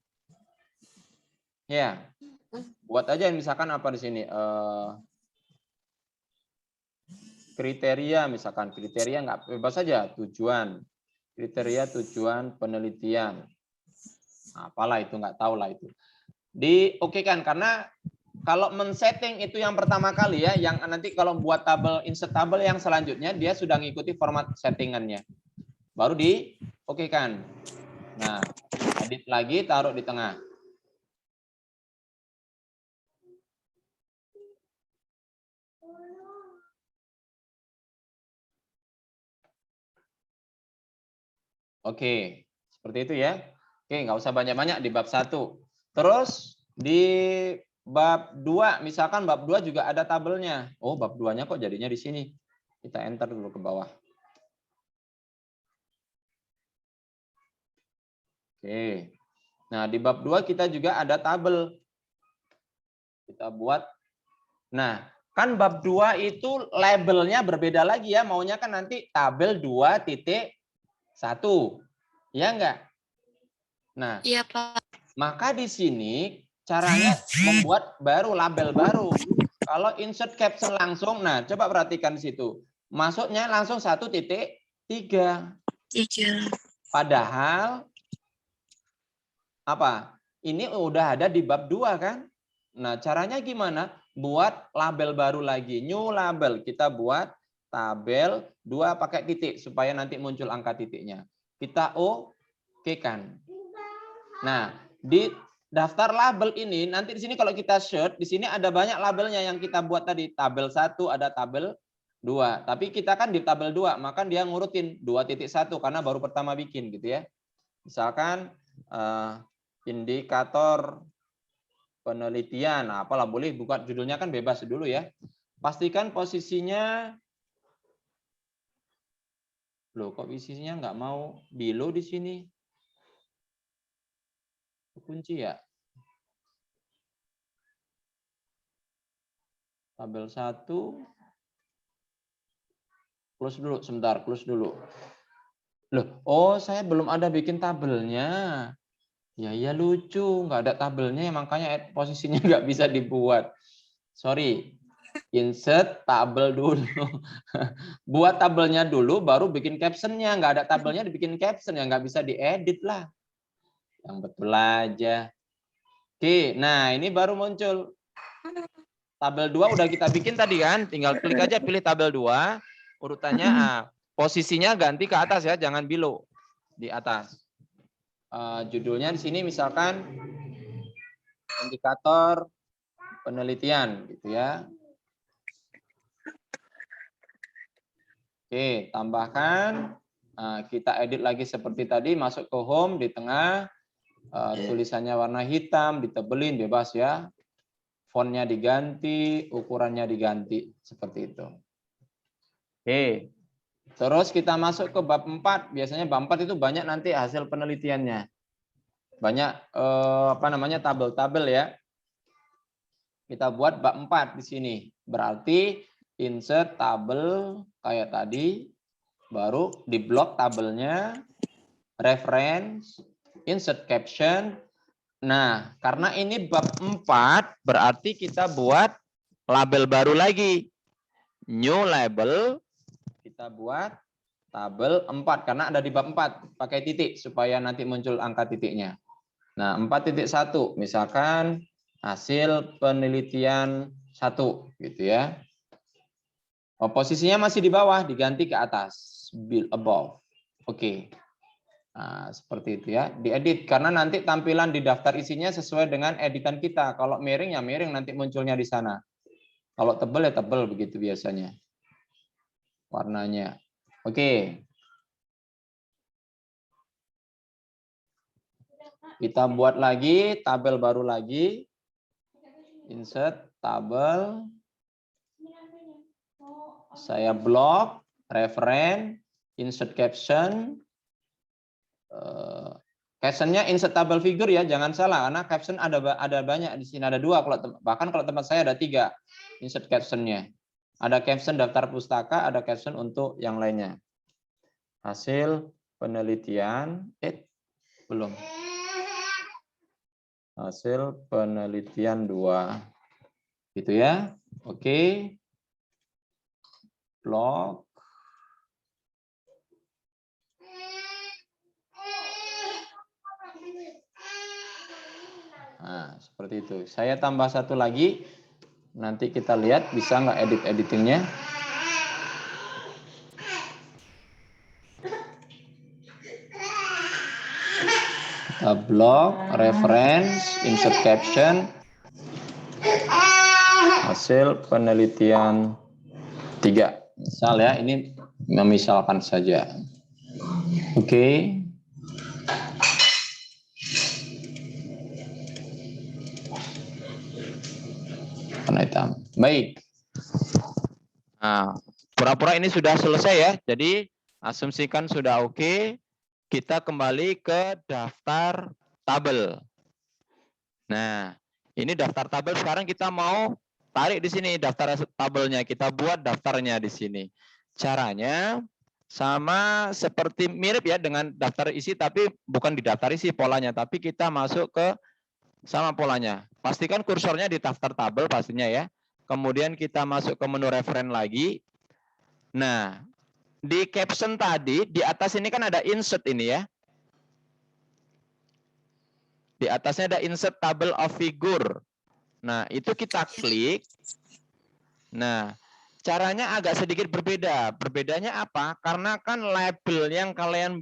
Speaker 3: Ya. Buat aja misalkan apa di sini? Kriteria misalkan. Kriteria nggak bebas saja. Tujuan. Kriteria tujuan penelitian. Apalah itu, nggak tahu lah itu. Diokekan karena kalau men-setting itu yang pertama kali ya, yang nanti kalau buat tabel insert tabel yang selanjutnya dia sudah ngikuti format settingannya. Baru diokekan. Nah, edit lagi taruh di tengah. Oke, seperti itu ya. Oke, nggak usah banyak-banyak di bab 1. Terus di bab 2, misalkan bab 2 juga ada tabelnya. Oh, bab 2-nya kok jadinya di sini. Kita enter dulu ke bawah. Oke. Nah, di bab 2 kita juga ada tabel. Kita buat. Nah, kan bab 2 itu labelnya berbeda lagi ya. Maunya kan nanti tabel 2.1. Ya enggak? Nah,
Speaker 4: Iya, Pak.
Speaker 3: maka di sini caranya membuat baru label baru. Kalau insert caption langsung, nah coba perhatikan di situ. Masuknya langsung 1.3.
Speaker 4: 3.
Speaker 3: Padahal apa? Ini udah ada di bab 2 kan? Nah, caranya gimana? Buat label baru lagi, new label. Kita buat tabel 2 pakai titik supaya nanti muncul angka titiknya. Kita oke-kan. Nah, di daftar label ini nanti di sini kalau kita search, di sini ada banyak labelnya yang kita buat tadi. Tabel 1 ada tabel 2. Tapi kita kan di tabel 2, maka dia ngurutin 2.1 karena baru pertama bikin gitu ya. Misalkan indikator penelitian, nah, apalah boleh buka judulnya kan bebas dulu ya. Pastikan posisinya, loh kok posisinya nggak mau below di sini, kunci ya. Tabel 1, close dulu, sebentar, close dulu. Loh, oh saya belum ada bikin tabelnya. Ya iya lucu, nggak ada tabelnya, makanya posisinya nggak bisa dibuat. Sorry, insert tabel dulu. Buat tabelnya dulu, baru bikin captionnya. Nggak ada tabelnya, dibikin caption, ya nggak bisa diedit lah. Yang betul aja. Oke, nah ini baru muncul. Tabel 2 udah kita bikin tadi kan, tinggal klik aja pilih tabel 2, urutannya posisinya ganti ke atas ya, jangan below, di atas. Judulnya di sini misalkan indikator penelitian gitu ya. Oke, tambahkan, kita edit lagi seperti tadi, masuk ke home di tengah, tulisannya warna hitam, ditebelin bebas ya. Fontnya diganti, ukurannya diganti seperti itu. Oke. Terus kita masuk ke bab 4. Biasanya bab 4 itu banyak nanti hasil penelitiannya. Banyak tabel-tabel ya. Kita buat bab 4 di sini. Berarti insert tabel kayak tadi, baru di blok tabelnya, reference, insert caption. Nah, karena ini bab 4, berarti kita buat label baru lagi. New label. Kita buat tabel 4 karena ada di bab 4, pakai titik supaya nanti muncul angka titiknya. Nah, 4.1 misalkan hasil penelitian 1 gitu ya. Oh, posisinya masih di bawah, diganti ke atas, above. Oke. Nah, seperti itu ya, diedit karena nanti tampilan di daftar isinya sesuai dengan editan kita. Kalau miring ya miring nanti munculnya di sana. Kalau tebel ya tebel begitu biasanya. Warnanya. Oke. Kita buat lagi tabel baru lagi. Insert tabel. Saya blok, referen, insert caption. Captionnya insert tabel figure ya, jangan salah karena caption ada banyak di sini, ada 2, bahkan kalau tempat saya ada 3 insert captionnya. Ada caption daftar pustaka, ada caption untuk yang lainnya. Hasil penelitian, belum. Hasil penelitian 2. Gitu ya. Oke. Blok. Nah, seperti itu. Saya tambah satu lagi. Nanti kita lihat bisa nggak editingnya. Blog, reference, insert caption, hasil penelitian 3. Misal ya, ini memisalkan saja. Oke. Warna hitam. Baik. Nah, pura-pura ini sudah selesai ya. Jadi asumsikan sudah oke. Kita kembali ke daftar tabel. Nah, ini daftar tabel. Sekarang kita mau tarik di sini daftar tabelnya. Kita buat daftarnya di sini. Caranya sama seperti mirip ya dengan daftar isi, tapi bukan di daftar isi polanya, tapi kita masuk ke sama polanya. Pastikan kursornya di daftar tabel pastinya ya. Kemudian kita masuk ke menu referen lagi. Nah, di caption tadi, di atas ini kan ada insert ini ya.
Speaker 1: Di atasnya ada insert table of figure. Nah, itu kita klik. Nah, caranya agak sedikit berbeda. Perbedaannya apa? Karena kan label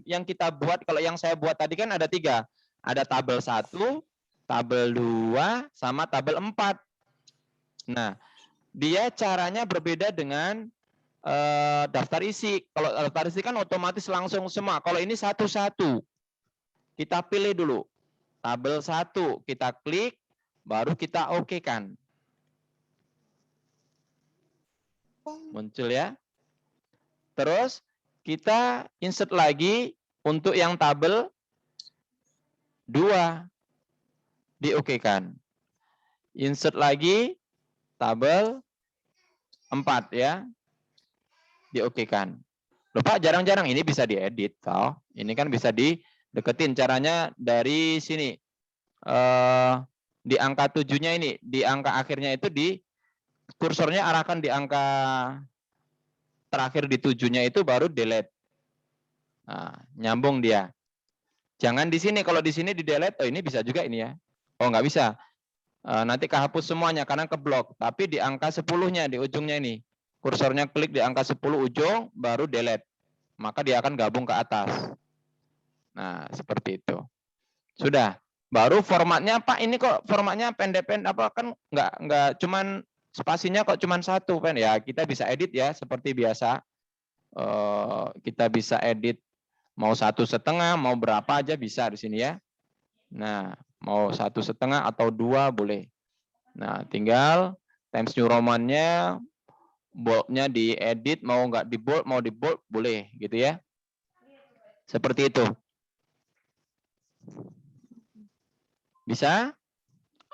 Speaker 1: yang kita buat, kalau yang saya buat tadi kan ada 3. Ada tabel 1, tabel 2, sama tabel 4. Nah, dia caranya berbeda dengan daftar isi. Kalau daftar isi kan otomatis langsung semua. Kalau ini satu-satu. Kita pilih dulu. Tabel 1, kita klik, baru kita oke-kan. Muncul ya. Terus kita insert lagi untuk yang tabel 2. Dioke-kan. Insert lagi tabel 4 ya. Dioke-kan. Loh Pak, jarang-jarang ini bisa diedit toh. Ini kan bisa dideketin, caranya dari sini. Di angka 7-nya ini, di angka akhirnya itu kursornya arahkan di angka terakhir di 7-nya itu baru delete. Nah, nyambung dia. Jangan di sini, kalau di sini di delete, oh ini bisa juga ini ya. Oh nggak bisa. Nanti kehapus semuanya karena keblok. Tapi di angka 10-nya di ujungnya ini. Kursornya klik di angka 10 ujung, baru delete. Maka dia akan gabung ke atas. Nah, seperti itu. Sudah. Baru formatnya, Pak, ini kok formatnya pendek-pendek, apa kan nggak cuman spasinya kok cuman 1, kan ya. Kita bisa edit ya, seperti biasa. Kita bisa edit mau 1,5, mau berapa aja bisa di sini ya. Nah, mau 1,5 atau 2 boleh. Nah, tinggal Times New Roman-nya, bold-nya diedit, mau nggak di bold, mau di bold, boleh gitu ya. Seperti itu. Bisa?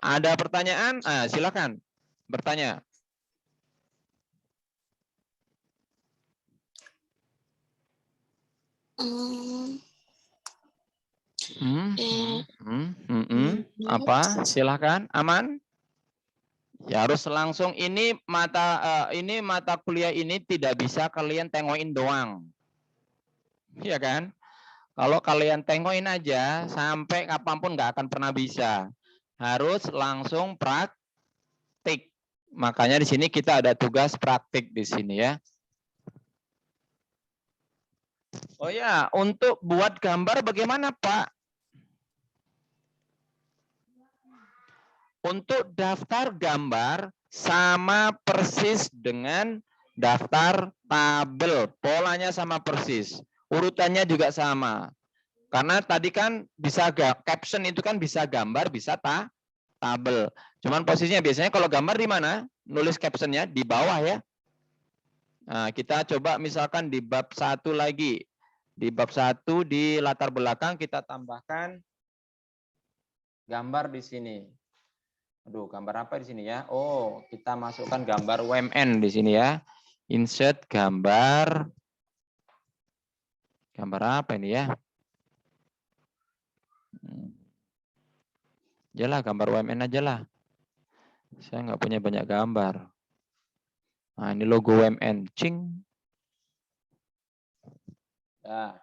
Speaker 1: Ada pertanyaan? Silakan bertanya. Apa? Silakan. Aman? Ya harus langsung ini mata kuliah ini tidak bisa kalian tengokin doang. Iya kan? Kalau kalian tengokin aja sampai kapanpun nggak akan pernah bisa. Harus langsung praktik. Makanya di sini kita ada tugas praktik di sini ya. Oh ya, untuk buat gambar bagaimana, Pak? Untuk daftar gambar sama persis dengan daftar tabel. Polanya sama persis. Urutannya juga sama. Karena tadi kan bisa caption itu kan bisa gambar, bisa tabel. Cuman posisinya biasanya kalau gambar di mana? Nulis captionnya di bawah ya. Nah, kita coba misalkan di bab 1 lagi. Di bab 1 di latar belakang kita tambahkan gambar di sini. Aduh, gambar apa di sini ya? Oh, kita masukkan gambar UMN di sini ya. Insert gambar. Gambar apa ini ya? Jalah gambar UMN aja lah. Saya nggak punya banyak gambar. Nah, ini logo UMN. Cing. Ya.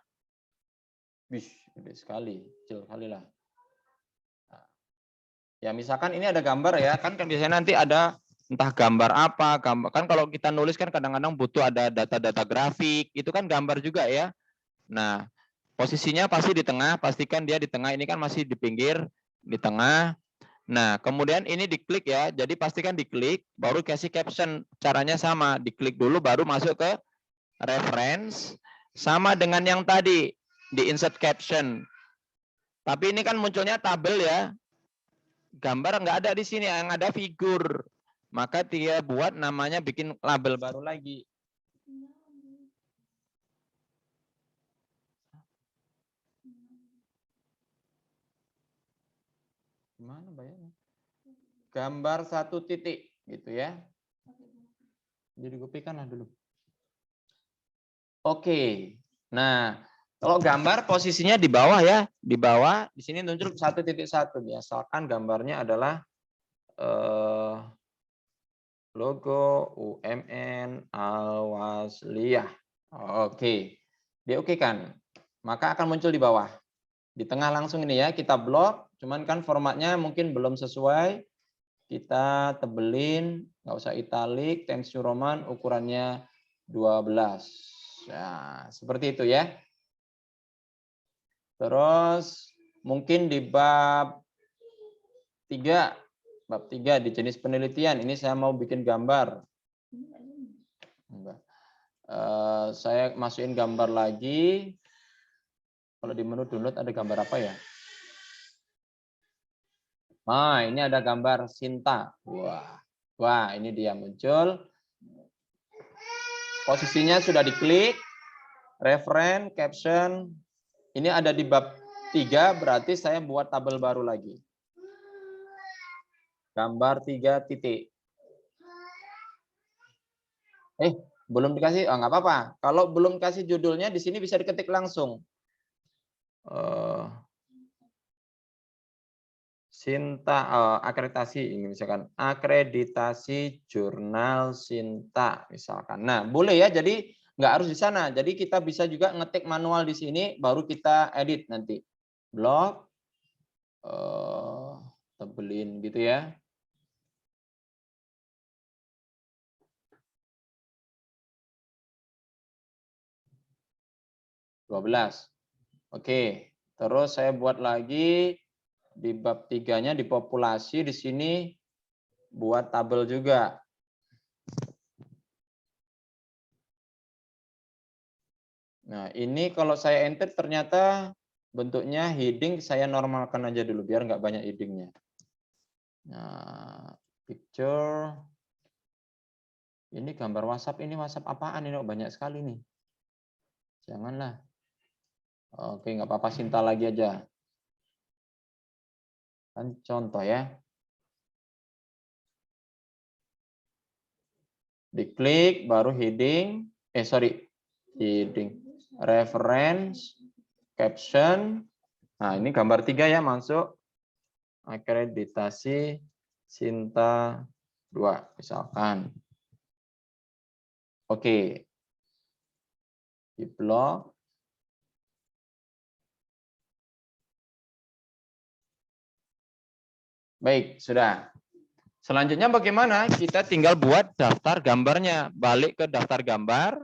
Speaker 1: Bish, gede sekali. Kecil sekali lah. Ya misalkan ini ada gambar ya, kan biasanya nanti ada entah gambar apa, kan kalau kita nulis kan kadang-kadang butuh ada data-data grafik, itu kan gambar juga ya. Nah, posisinya pasti di tengah, pastikan dia di tengah, ini kan masih di pinggir, di tengah. Nah, kemudian ini diklik ya, jadi pastikan diklik, baru kasih caption, caranya sama, diklik dulu baru masuk ke reference, sama dengan yang tadi, di insert caption. Tapi ini kan munculnya tabel ya, gambar nggak ada di sini, yang ada figur. Maka dia buat namanya bikin label baru lagi. Gimana bayarnya? Gambar 1 titik gitu ya. Jadi kopikan lah dulu. Oke. Nah, kalau gambar posisinya di bawah ya, di bawah di sini muncul 1.1. Biasakan gambarnya adalah logo UMN Al-Wasliyah. Oke. Dioke kan. Maka akan muncul di bawah. Di tengah langsung ini ya, kita blok,
Speaker 3: Cuman kan formatnya mungkin belum sesuai. Kita tebelin, nggak usah italik, Times New Roman ukurannya 12. Nah, seperti itu ya. Terus mungkin di bab 3, di jenis penelitian, ini saya mau bikin gambar. Saya masukin gambar lagi. Kalau di menu download ada gambar apa ya? Nah, ini ada gambar Sinta. Wah, ini dia muncul. Posisinya sudah diklik. Referen, caption. Ini ada di bab 3, berarti saya buat tabel baru lagi. Gambar 3 titik. Belum dikasih? Oh, nggak apa-apa. Kalau belum kasih judulnya, di sini bisa diketik langsung. Sinta akreditasi, ini misalkan akreditasi jurnal Sinta misalkan. Nah, boleh ya. Jadi nggak harus di sana. Jadi kita bisa juga ngetik manual di sini, baru kita edit nanti. Blok, tebelin gitu ya. Oke, terus saya buat lagi di bab 3-nya di populasi, di sini buat tabel juga. Nah, ini kalau saya enter ternyata bentuknya heading, saya normalkan aja dulu biar nggak banyak headingnya. Nah, picture. Ini gambar WhatsApp, ini WhatsApp apaan ini? Banyak sekali nih. Janganlah. Oke, nggak apa-apa, Sinta lagi aja. Kan contoh ya. Diklik, baru heading. Heading. Reference, caption. Nah, ini gambar 3 ya, masuk. Akreditasi Sinta 2, misalkan. Oke. Di blok. Baik, sudah. Selanjutnya bagaimana? Kita tinggal buat daftar gambarnya. Balik ke daftar gambar.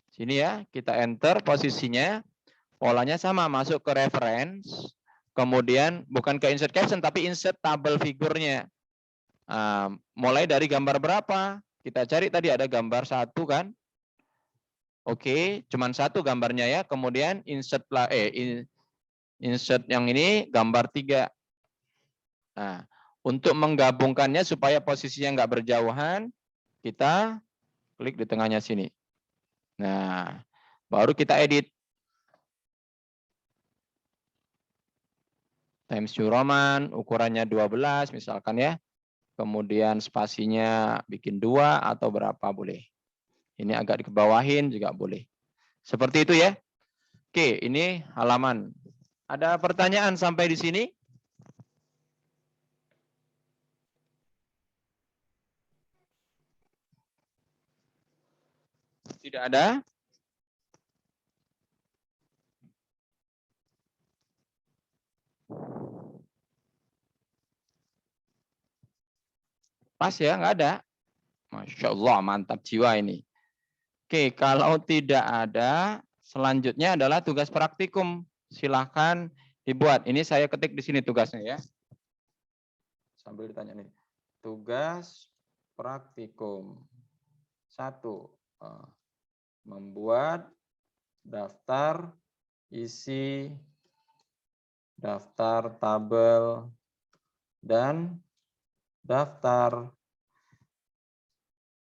Speaker 3: Sini ya, kita enter posisinya. Polanya sama, masuk ke reference. Kemudian bukan ke insert caption, tapi insert tabel figurnya. Nah, mulai dari gambar berapa? Kita cari tadi ada gambar 1 kan? Oke, cuman 1 gambarnya ya. Kemudian insert insert yang ini gambar 3. Nah, untuk menggabungkannya supaya posisinya nggak berjauhan, kita klik di tengahnya sini. Nah, baru kita edit. Times New Roman, ukurannya 12 misalkan ya. Kemudian spasinya bikin 2 atau berapa boleh. Ini agak dikebawahin juga boleh. Seperti itu ya. Oke, ini halaman. Ada pertanyaan sampai di sini? Tidak ada? Pas ya, nggak ada. Masya Allah, mantap jiwa ini. Oke, kalau tidak ada, selanjutnya adalah tugas praktikum. Silahkan dibuat. Ini saya ketik di sini tugasnya ya. Sambil ditanya nih. Tugas praktikum. 1. Membuat daftar isi daftar tabel dan daftar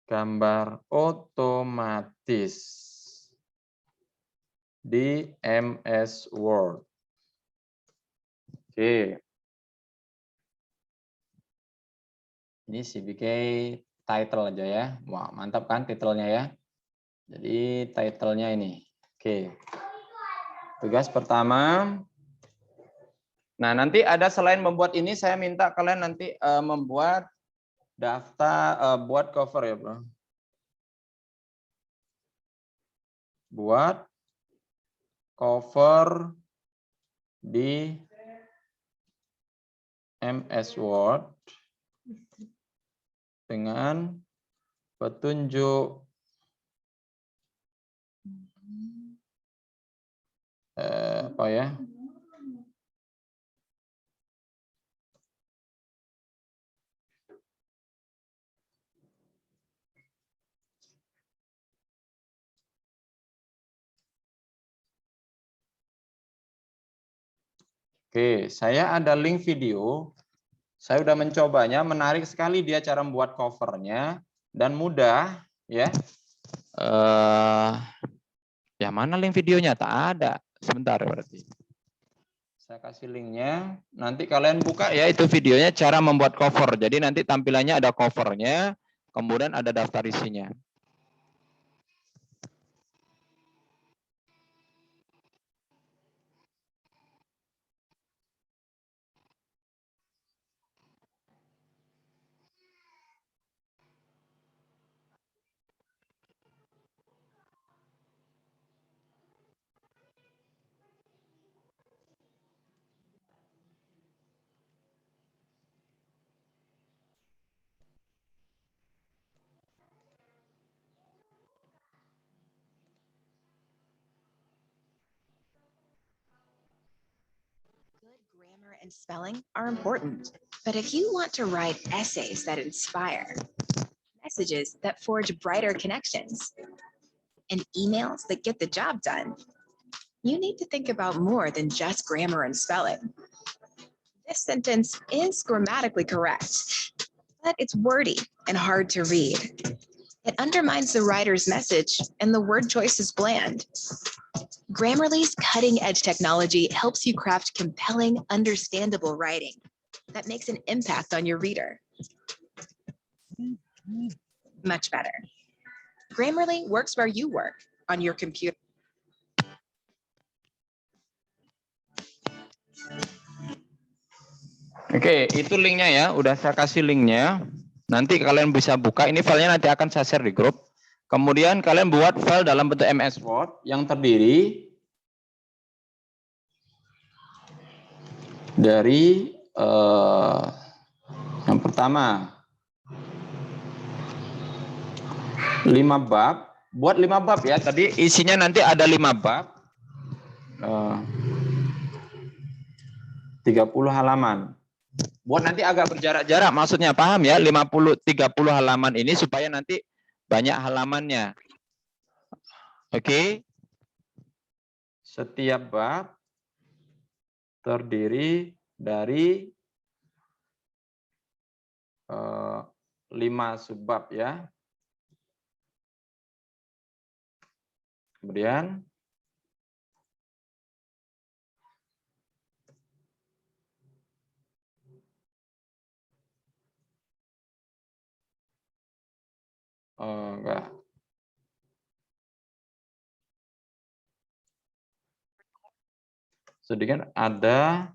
Speaker 3: gambar otomatis di MS Word. Oke. Ini CBK title aja ya. Wah, mantap kan titelnya ya. Jadi titlenya ini. Oke. Tugas pertama. Nah, nanti ada selain membuat ini, saya minta kalian nanti membuat daftar, buat cover ya, bro. Buat cover di MS Word dengan petunjuk apa ya? Oke, saya ada link video. Saya sudah mencobanya, menarik sekali dia cara membuat covernya dan mudah, ya.
Speaker 1: Ya mana link videonya? Tak ada. Sebentar berarti.
Speaker 3: Saya kasih linknya. Nanti kalian buka
Speaker 1: Ya itu videonya cara membuat cover. Jadi nanti tampilannya ada covernya, kemudian ada daftar isinya.
Speaker 5: Good grammar and spelling are important, but if you want to write essays that inspire, messages that forge brighter connections, and emails that get the job done, you need to think about more than just grammar and spelling. This sentence is grammatically correct, but it's wordy and hard to read. It undermines the writer's message, and the word choice is bland. Grammarly's cutting-edge technology helps you craft compelling, understandable writing that makes an impact on your reader. Much better. Grammarly works where you work, on your computer.
Speaker 1: Oke, itu linknya ya. Udah saya kasih linknya. Nanti kalian bisa buka. Ini filenya nanti akan saya share di grup. Kemudian kalian buat file dalam bentuk MS Word
Speaker 3: yang terdiri dari yang pertama 5 bab. Buat 5 bab ya.
Speaker 1: Tadi isinya nanti ada 5 bab.
Speaker 3: 30 halaman.
Speaker 1: Buat nanti agak berjarak-jarak, maksudnya paham ya, 50-30 halaman ini supaya nanti banyak halamannya. Oke.
Speaker 3: Setiap bab terdiri dari 5 subbab ya. Kemudian enggak. Sedikit ada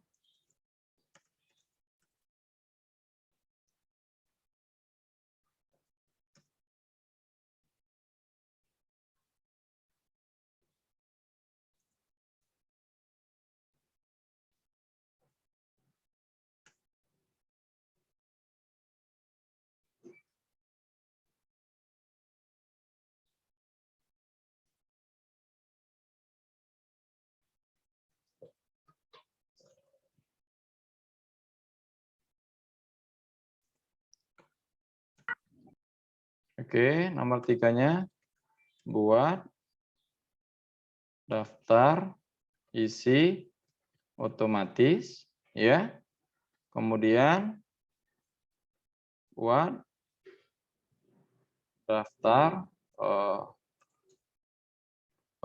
Speaker 3: Oke, nomor 3-nya buat daftar isi otomatis ya. Kemudian buat daftar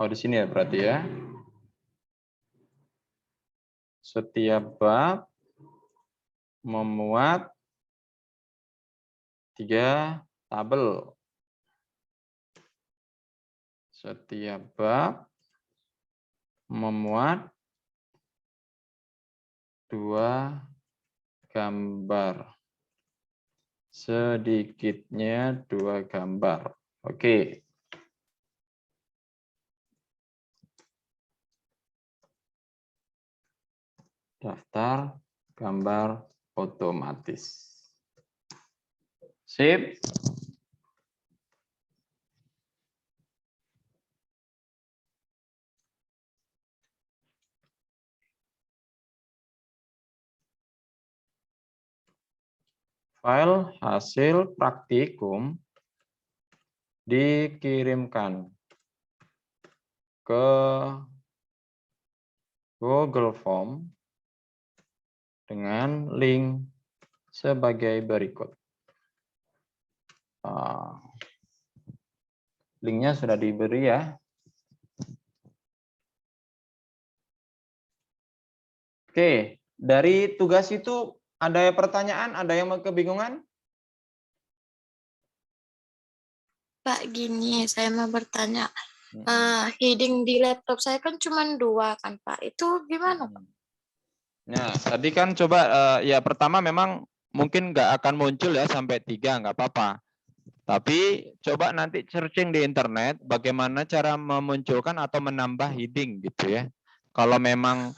Speaker 3: di sini ya berarti ya. Setiap bab memuat 3 tabel. Setiap bab memuat 2 gambar. Sedikitnya 2 gambar. Oke. Daftar gambar otomatis. Sip. File hasil praktikum dikirimkan ke Google Form dengan link sebagai berikut. Linknya sudah diberi ya. Oke, dari tugas itu ada pertanyaan, ada yang kebingungan?
Speaker 4: Pak, gini, saya mau bertanya. Heading di laptop saya kan cuma 2 kan, Pak. Itu gimana, Pak?
Speaker 1: Nah, tadi kan coba ya pertama memang mungkin nggak akan muncul ya sampai 3, nggak apa-apa. Tapi coba nanti searching di internet bagaimana cara memunculkan atau menambah heading gitu ya. Kalau memang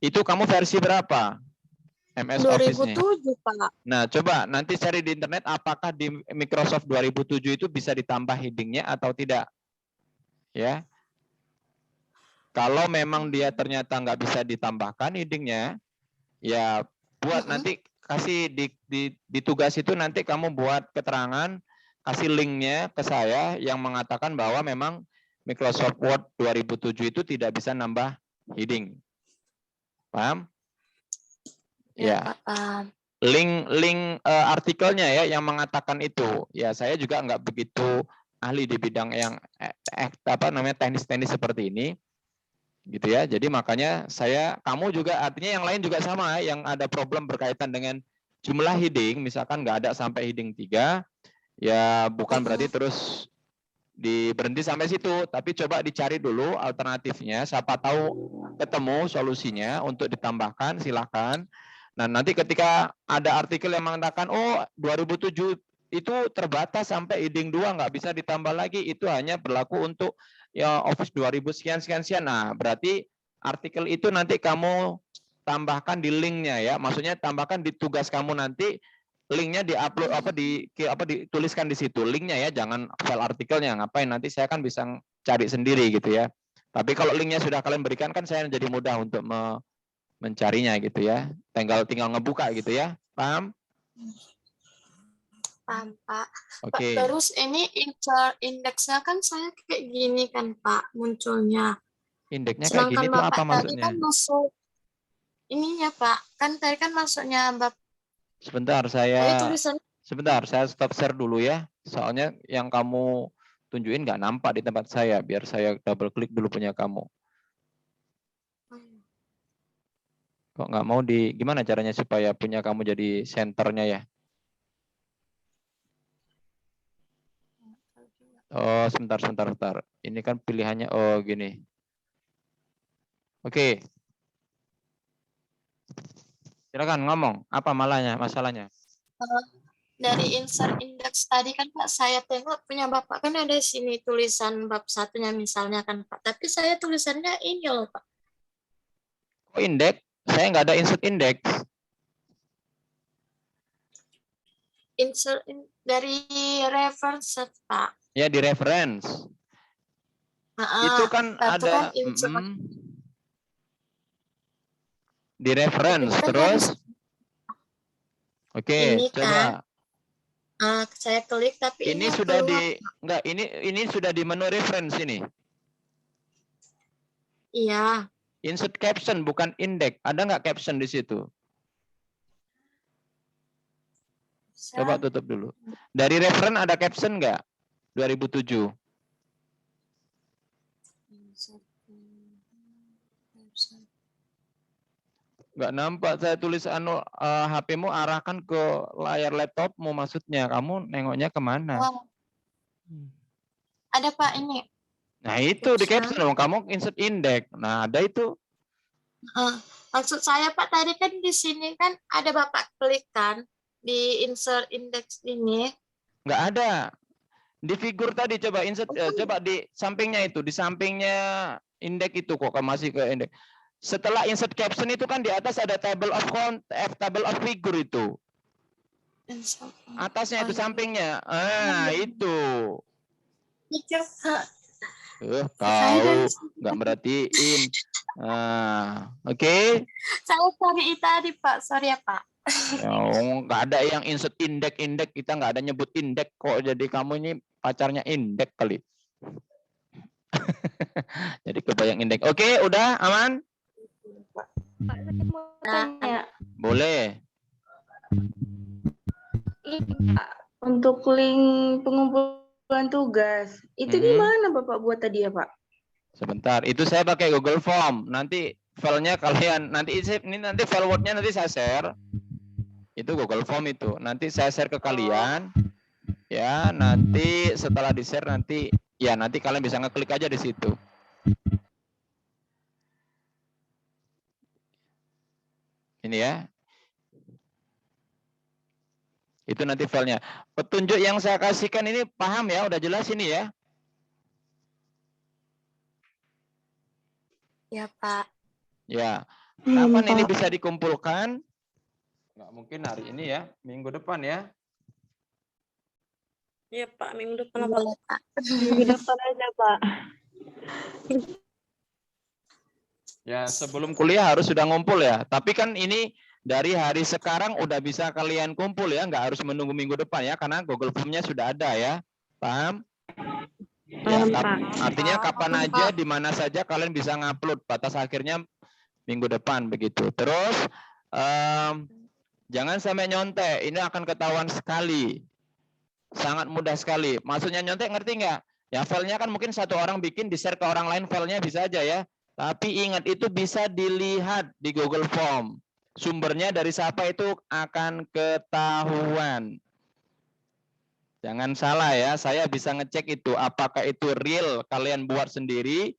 Speaker 1: itu kamu versi berapa? MS Office nih.
Speaker 4: 2007, Pak.
Speaker 1: Nah, coba nanti cari di internet apakah di Microsoft 2007 itu bisa ditambah headingnya atau tidak. Ya. Kalau memang dia ternyata nggak bisa ditambahkan headingnya, ya buat nanti kasih di tugas itu nanti kamu buat keterangan, kasih linknya ke saya yang mengatakan bahwa memang Microsoft Word 2007 itu tidak bisa nambah heading. Paham? Ya. Link artikelnya ya yang mengatakan itu. Ya saya juga nggak begitu ahli di bidang yang teknis-teknis seperti ini, gitu ya. Jadi makanya kamu juga artinya yang lain juga sama, yang ada problem berkaitan dengan jumlah heading, misalkan nggak ada sampai heading 3, ya bukan berarti terus berhenti sampai situ, tapi coba dicari dulu alternatifnya, siapa tahu ketemu solusinya untuk ditambahkan, silakan. Nah, nanti ketika ada artikel yang mengatakan, oh 2007 itu terbatas sampai heading 2, nggak bisa ditambah lagi, itu hanya berlaku untuk ya Office 2000 sekian. Nah, berarti artikel itu nanti kamu tambahkan di linknya ya, maksudnya tambahkan di tugas kamu nanti, linknya diupload dituliskan di situ linknya ya, jangan file artikelnya, ngapain, nanti saya kan bisa cari sendiri gitu ya. Tapi kalau linknya sudah kalian berikan kan saya jadi mudah untuk mencarinya gitu ya, tinggal ngebuka gitu ya, paham?
Speaker 4: Paham, Pak.
Speaker 1: Oke.
Speaker 4: Terus ini indeksnya kan saya kayak gini kan, Pak, munculnya.
Speaker 1: Indeksnya kayak gini tuh
Speaker 4: Bapak
Speaker 1: apa
Speaker 4: tadi
Speaker 1: maksudnya?
Speaker 4: kan masuk ininya, Pak. Kan tadi kan masuknya Bapak.
Speaker 1: Sebentar, saya stop share dulu ya. Soalnya yang kamu tunjukin nggak nampak di tempat saya. Biar saya double klik dulu punya kamu. Kok nggak mau gimana caranya supaya punya kamu jadi senternya ya? Oh, sebentar. Ini kan pilihannya, oh gini. Oke. Silakan ngomong, apa masalahnya?
Speaker 4: Dari insert index tadi kan Pak, saya tengok punya Bapak kan ada sini tulisan bab 1-nya misalnya kan Pak. Tapi saya tulisannya ini loh Pak.
Speaker 1: Oh, indeks? Saya nggak ada insert index.
Speaker 4: Insert dari reference Pak.
Speaker 1: Ya, di reference. Itu kan ada
Speaker 4: kan
Speaker 1: di reference
Speaker 4: kan
Speaker 1: terus. Oke,
Speaker 4: ini
Speaker 1: coba.
Speaker 4: Kan, saya klik tapi
Speaker 1: ini sudah keluar. Ini sudah di menu reference ini.
Speaker 4: Iya.
Speaker 1: Insert caption bukan index. Ada nggak caption di situ? Coba tutup dulu. Dari reference ada caption nggak? 2007. Nggak nampak, saya tulis HP-mu arahkan ke layar laptopmu, maksudnya kamu nengoknya kemana?
Speaker 4: Oh. Ada Pak ini.
Speaker 1: Nah itu di caption, kamu insert index. Nah ada itu.
Speaker 4: Maksud saya Pak tadi kan di sini kan ada Bapak klik kan di insert index ini.
Speaker 1: Nggak ada. Di figur tadi coba insert, coba di sampingnya itu, di sampingnya indeks itu kok masih ke indeks. Setelah insert caption itu kan di atas ada table of table of figure itu. Atasnya itu sampingnya. Itu. Kau nggak merhatiin. Oke.
Speaker 4: Saya cari tadi Pak, sorry ya Pak.
Speaker 1: Nggak ada yang insert indeks, kita nggak ada nyebut indeks kok. Jadi kamu ini pacarnya indeks kali. Jadi kebayang indeks. Oke, udah aman?
Speaker 2: Pak, saya mau tanya.
Speaker 1: Boleh.
Speaker 2: Ini Pak, untuk link pengumpulan tugas, itu di mana Bapak buat tadi ya Pak?
Speaker 1: Sebentar, itu saya pakai Google Form. Nanti filenya kalian, nanti file Word-nya nanti saya share. Itu Google Form itu. Nanti saya share ke kalian. Ya, nanti setelah di-share nanti kalian bisa ngeklik aja di situ. Ini ya. Itu nanti filenya. Petunjuk yang saya kasihkan ini paham ya, udah jelas ini ya.
Speaker 4: Ya Pak.
Speaker 1: Ya. Kapan ini bisa dikumpulkan? Nggak mungkin hari ini ya, minggu depan ya.
Speaker 6: Iya Pak, minggu depan apa?
Speaker 4: Boleh Pak.
Speaker 2: Minggu depan aja Pak.
Speaker 1: Ya, sebelum kuliah harus sudah ngumpul ya. Tapi kan ini dari hari sekarang udah bisa kalian kumpul ya, nggak harus menunggu minggu depan ya, karena Google Form-nya sudah ada ya. Paham? Ya, artinya kapan aja, di mana saja kalian bisa ngupload. Batas akhirnya minggu depan begitu. Terus jangan sampai nyontek. Ini akan ketahuan sekali. Sangat mudah sekali. Maksudnya nyontek ngerti nggak? Ya filenya kan mungkin satu orang bikin, di-share ke orang lain filenya bisa aja ya. Tapi ingat itu bisa dilihat di Google Form. Sumbernya dari siapa itu akan ketahuan. Jangan salah ya, saya bisa ngecek itu. Apakah itu real kalian buat sendiri,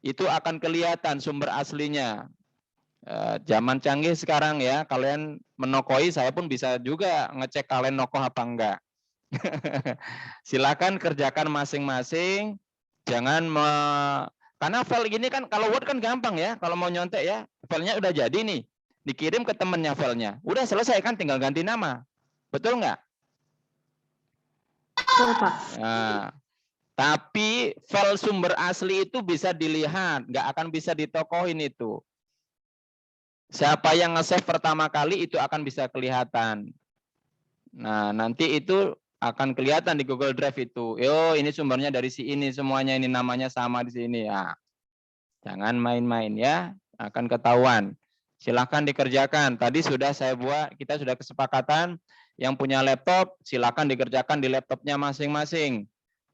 Speaker 1: itu akan kelihatan sumber aslinya. Zaman canggih sekarang ya, kalian menokoi, saya pun bisa juga ngecek kalian nokoh apa enggak. Silakan kerjakan masing-masing. Jangan karena file gini kan, kalau Word kan gampang ya, kalau mau nyontek ya, filenya udah jadi nih, dikirim ke temennya filenya, udah selesai kan, tinggal ganti nama, betul nggak?
Speaker 2: Betul Pak.
Speaker 1: Nah, tapi file sumber asli itu bisa dilihat, nggak akan bisa ditokohin itu. Siapa yang nge-save pertama kali itu akan bisa kelihatan. Nah, nanti itu akan kelihatan di Google Drive itu. Yo, ini sumbernya dari si ini, semuanya ini namanya sama di sini ya. Jangan main-main ya, akan ketahuan. Silakan dikerjakan. Tadi sudah saya buat, kita sudah kesepakatan yang punya laptop silakan dikerjakan di laptopnya masing-masing.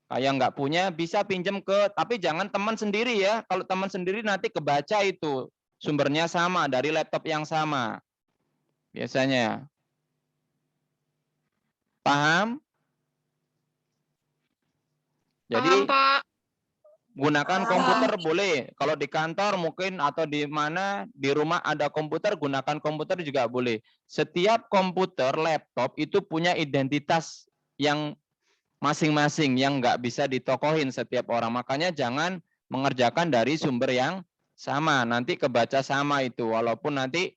Speaker 1: Kayak nggak punya bisa pinjam tapi jangan teman sendiri ya. Kalau teman sendiri nanti kebaca itu sumbernya sama dari laptop yang sama. Biasanya. Paham? Jadi gunakan komputer boleh. Kalau di kantor mungkin atau di mana di rumah ada komputer, gunakan komputer juga boleh. Setiap komputer, laptop itu punya identitas yang masing-masing yang nggak bisa ditokohin setiap orang. Makanya jangan mengerjakan dari sumber yang sama. Nanti kebaca sama itu. Walaupun nanti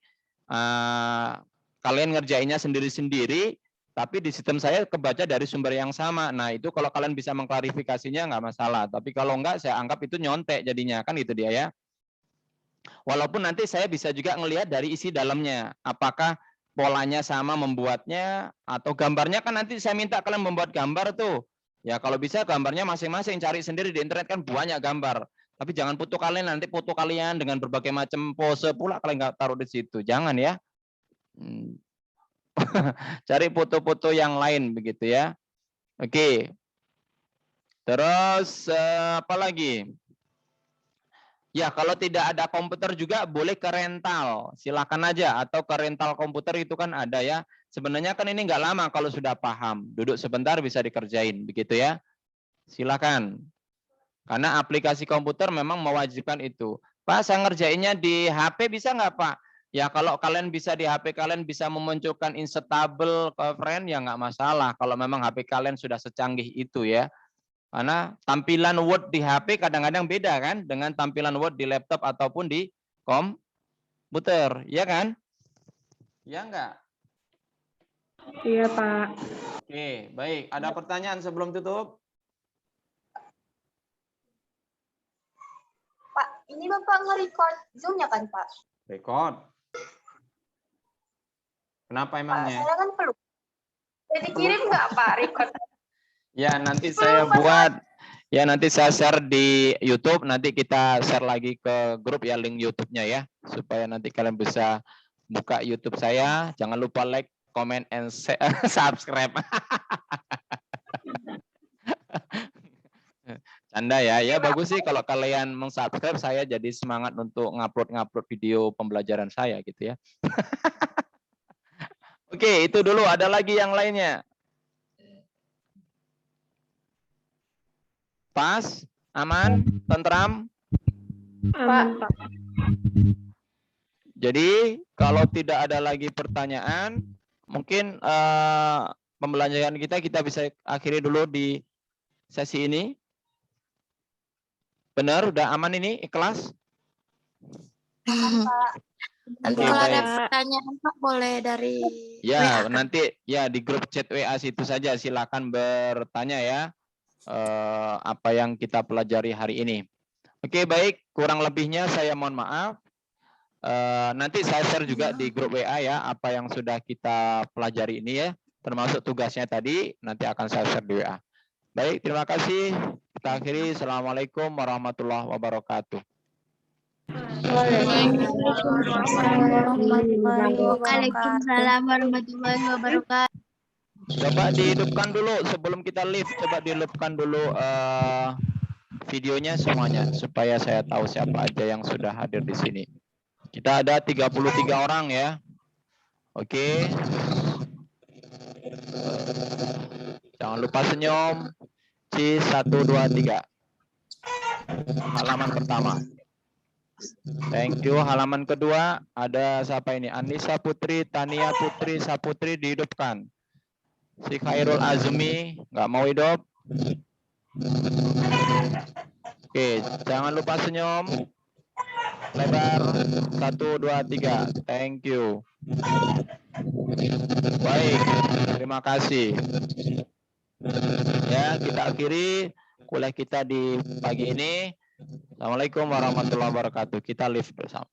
Speaker 1: kalian ngerjainnya sendiri-sendiri, tapi di sistem saya kebaca dari sumber yang sama. Nah, itu kalau kalian bisa mengklarifikasinya nggak masalah. Tapi kalau nggak, saya anggap itu nyontek jadinya. Kan itu dia ya. Walaupun nanti saya bisa juga ngelihat dari isi dalamnya. Apakah polanya sama membuatnya, atau gambarnya kan nanti saya minta kalian membuat gambar tuh. Ya, kalau bisa gambarnya masing-masing. Cari sendiri di internet kan banyak gambar. Tapi jangan foto kalian, nanti foto kalian dengan berbagai macam pose pula kalian nggak taruh di situ. Jangan ya. Cari foto-foto yang lain begitu ya. Oke. Terus apa lagi? Ya, kalau tidak ada komputer juga boleh ke rental. Silakan aja, atau ke rental komputer itu kan ada ya. Sebenarnya kan ini nggak lama kalau sudah paham. Duduk sebentar bisa dikerjain begitu ya. Silakan. Karena aplikasi komputer memang mewajibkan itu. Pak, saya ngerjainnya di HP bisa nggak Pak? Ya kalau kalian bisa di HP kalian bisa memunculkan insert table ke friend ya nggak masalah. Kalau memang HP kalian sudah secanggih itu ya. Karena tampilan Word di HP kadang-kadang beda kan dengan tampilan Word di laptop ataupun di Muter, ya kan?
Speaker 3: Ya enggak?
Speaker 2: Iya, Pak.
Speaker 3: Oke, baik. Ada pertanyaan sebelum tutup?
Speaker 6: Pak, ini Bapak nge-record Zoom-nya kan, Pak?
Speaker 3: Record. Kenapa
Speaker 6: Pak,
Speaker 3: emangnya?
Speaker 6: saya kan perlu. Jadi kirim nggak, Pak, record?
Speaker 3: Ya, nanti saya buat, ya nanti saya share di YouTube, nanti kita share lagi ke grup ya link YouTube-nya ya, supaya nanti kalian bisa buka YouTube saya. Jangan lupa like, comment, and subscribe. Canda ya, ya bagus sih kalau kalian meng-subscribe, saya jadi semangat untuk ngupload video pembelajaran saya gitu ya. Oke, itu dulu. Ada lagi yang lainnya? Pas, aman, tentram.
Speaker 2: Aman, Pak.
Speaker 1: Jadi kalau tidak ada lagi pertanyaan, mungkin pembelajaran kita bisa akhiri dulu di sesi ini. Benar, udah aman ini, ikhlas?
Speaker 6: Pak.
Speaker 4: Nanti
Speaker 1: Oke,
Speaker 4: kalau ada
Speaker 1: baik.
Speaker 4: pertanyaan Pak boleh dari
Speaker 1: Ya,
Speaker 4: WA.
Speaker 1: nanti ya di grup chat WA situ saja, silakan bertanya ya apa yang kita pelajari hari ini. Oke, baik, kurang lebihnya saya mohon maaf. Nanti saya share juga di grup WA ya apa yang sudah kita pelajari ini ya, termasuk tugasnya tadi nanti akan saya share di WA. Baik, terima kasih. Kita akhiri. Assalamualaikum warahmatullahi wabarakatuh.
Speaker 4: Waalaikumsalam warahmatullahi wabarakatuh.
Speaker 1: Coba dihidupkan dulu sebelum kita live. Coba dihidupkan dulu videonya semuanya supaya saya tahu siapa aja yang sudah hadir di sini. Kita ada 33 orang ya. Oke. Jangan lupa senyum. C 1 2 3. Halaman pertama. Thank you. Halaman kedua ada siapa ini? Anissa Putri, Tania Putri, Saputri dihidupkan. Si Khairul Azmi nggak mau hidup. Oke, jangan lupa senyum. Lebar 1 2 3. Thank you. Baik, terima kasih. Ya, kita akhiri kuliah kita di pagi ini. Assalamualaikum warahmatullahi wabarakatuh. Kita live bersama.